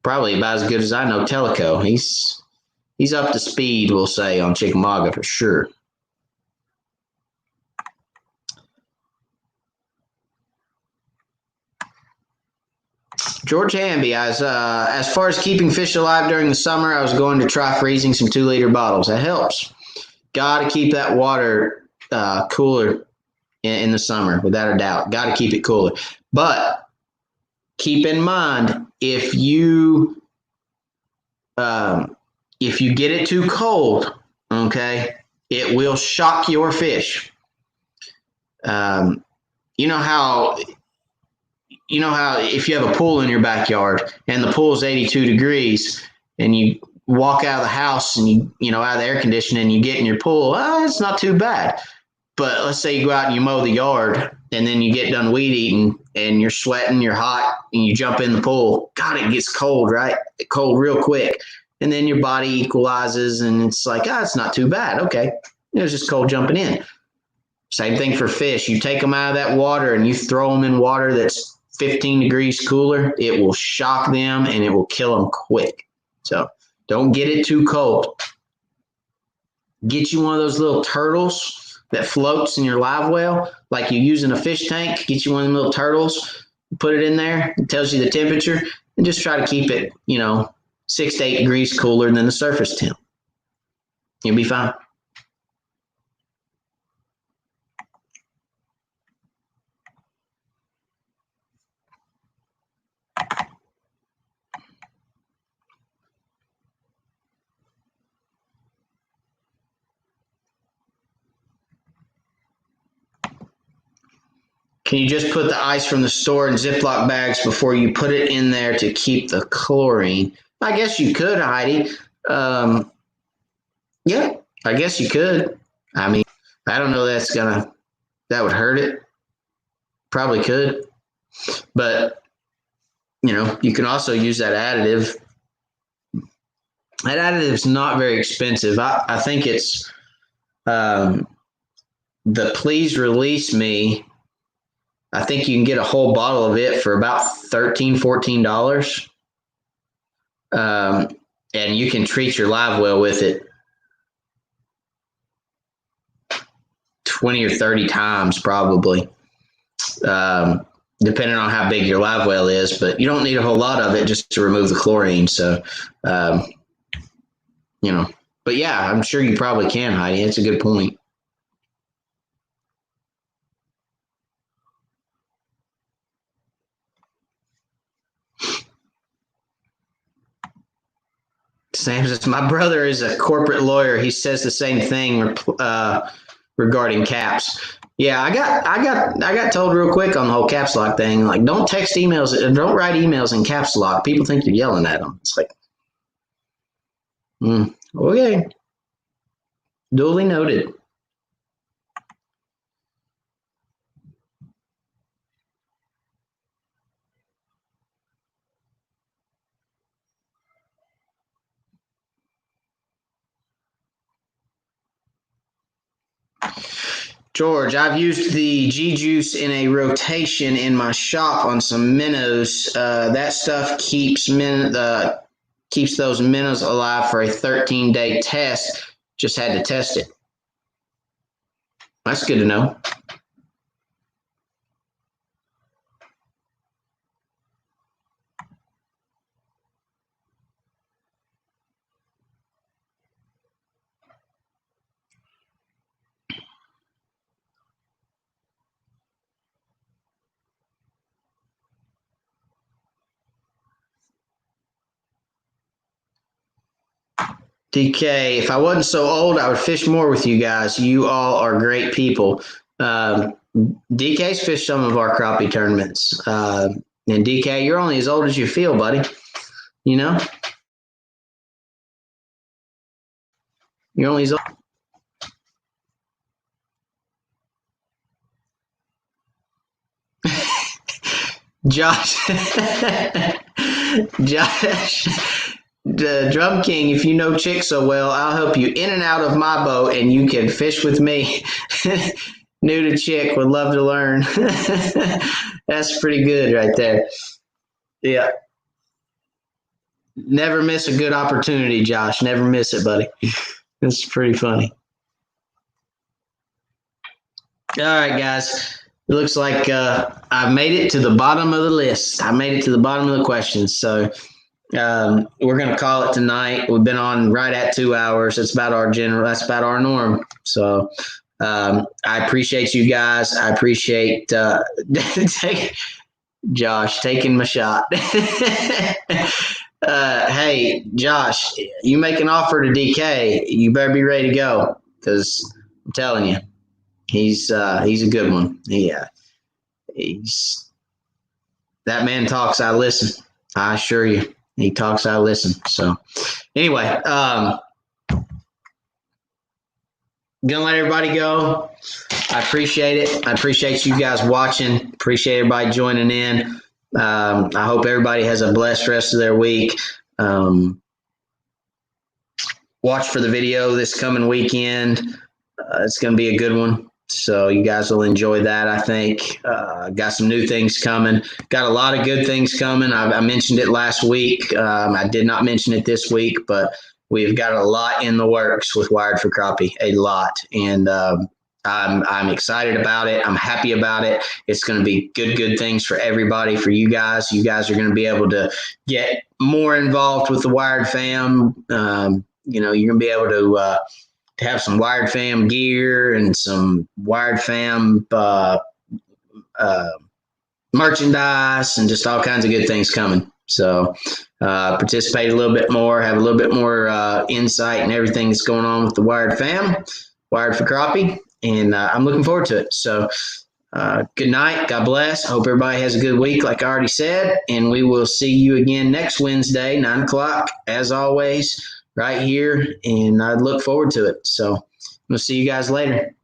probably about as good as I know Tellico. He's up to speed, we'll say, on Chickamauga for sure. George Hamby, as far as keeping fish alive during the summer, I was going to try freezing some 2-liter bottles. That helps. Got to keep that water cooler in the summer, without a doubt. Got to keep it cooler. But keep in mind, if you get it too cold, okay, it will shock your fish. You know how if you have a pool in your backyard and the pool is 82 degrees and you walk out of the house and you know out of the air conditioning and you get in your pool, it's not too bad. But let's say you go out and you mow the yard and then you get done weed eating and you're sweating, you're hot, and you jump in the pool. God, it gets cold, right? Cold real quick. And then your body equalizes and it's like, it's not too bad. Okay. It was just cold jumping in. Same thing for fish. You take them out of that water and you throw them in water that's 15 degrees cooler, it will shock them and it will kill them quick. So don't get it too cold. Get you one of those little turtles that floats in your live well, like you use in a fish tank. Get you one of them little turtles, put it in there, it tells you the temperature, and just try to keep it, 6 to 8 degrees cooler than the surface temp. You'll be fine. Can you just put the ice from the store in Ziploc bags before you put it in there to keep the chlorine? I guess you could, Heidi. Yeah, I guess you could. I mean, I don't know that would hurt it. Probably could. But, you can also use that additive. That additive's not very expensive. I think it's the Please Release Me. I think you can get a whole bottle of it for about $13, $14. And you can treat your live well with it 20 or 30 times probably, depending on how big your live well is. But you don't need a whole lot of it just to remove the chlorine. So, but yeah, I'm sure you probably can, Heidi. It's a good point. Sam says, my brother is a corporate lawyer. He says the same thing regarding caps. Yeah, I got told real quick on the whole caps lock thing. Like, don't text emails, don't write emails in caps lock. People think you're yelling at them. It's like, okay, duly noted. George, I've used the G Juice in a rotation in my shop on some minnows. That stuff keeps those minnows alive for a 13-day test. Just had to test it. That's good to know. DK, if I wasn't so old, I would fish more with you guys. You all are great people. DK's fished some of our crappie tournaments. And DK, you're only as old as you feel, buddy. You know? You're only as old. Josh. Josh. The Drum King, if you know Chick so well, I'll help you in and out of my boat and you can fish with me. New to Chick, would love to learn. That's pretty good right there. Yeah. Never miss a good opportunity, Josh. Never miss it, buddy. That's pretty funny. All right, guys. It looks like I've made it to the bottom of the list. I made it to the bottom of the questions. So we're going to call it tonight. We've been on right at 2 hours. That's about our norm. So I appreciate you guys. I appreciate Josh taking my shot. Hey, Josh, you make an offer to DK, you better be ready to go because I'm telling you, he's a good one. He's that man talks, I listen. I assure you, he talks, I listen. So anyway, gonna let everybody go. I appreciate it. I appreciate you guys watching. Appreciate everybody joining in. I hope everybody has a blessed rest of their week. Watch for the video this coming weekend. It's going to be a good one. So you guys will enjoy that, I think. Got some new things coming. Got a lot of good things coming. I mentioned it last week. I did not mention it this week, but we've got a lot in the works with Wired for Crappie, a lot. And I'm excited about it. I'm happy about it. It's going to be good things for everybody, for you guys. You guys are going to be able to get more involved with the Wired fam. You're going to be able to have some Wired fam gear and some Wired fam merchandise and just all kinds of good things coming. So participate a little bit more, have a little bit more insight and everything that's going on with the Wired fam, Wired for Crappie. And I'm looking forward to it. So good night. God bless. I hope everybody has a good week, like I already said. And we will see you again next Wednesday, 9 o'clock, as always, right here. And I look forward to it. So we'll see you guys later.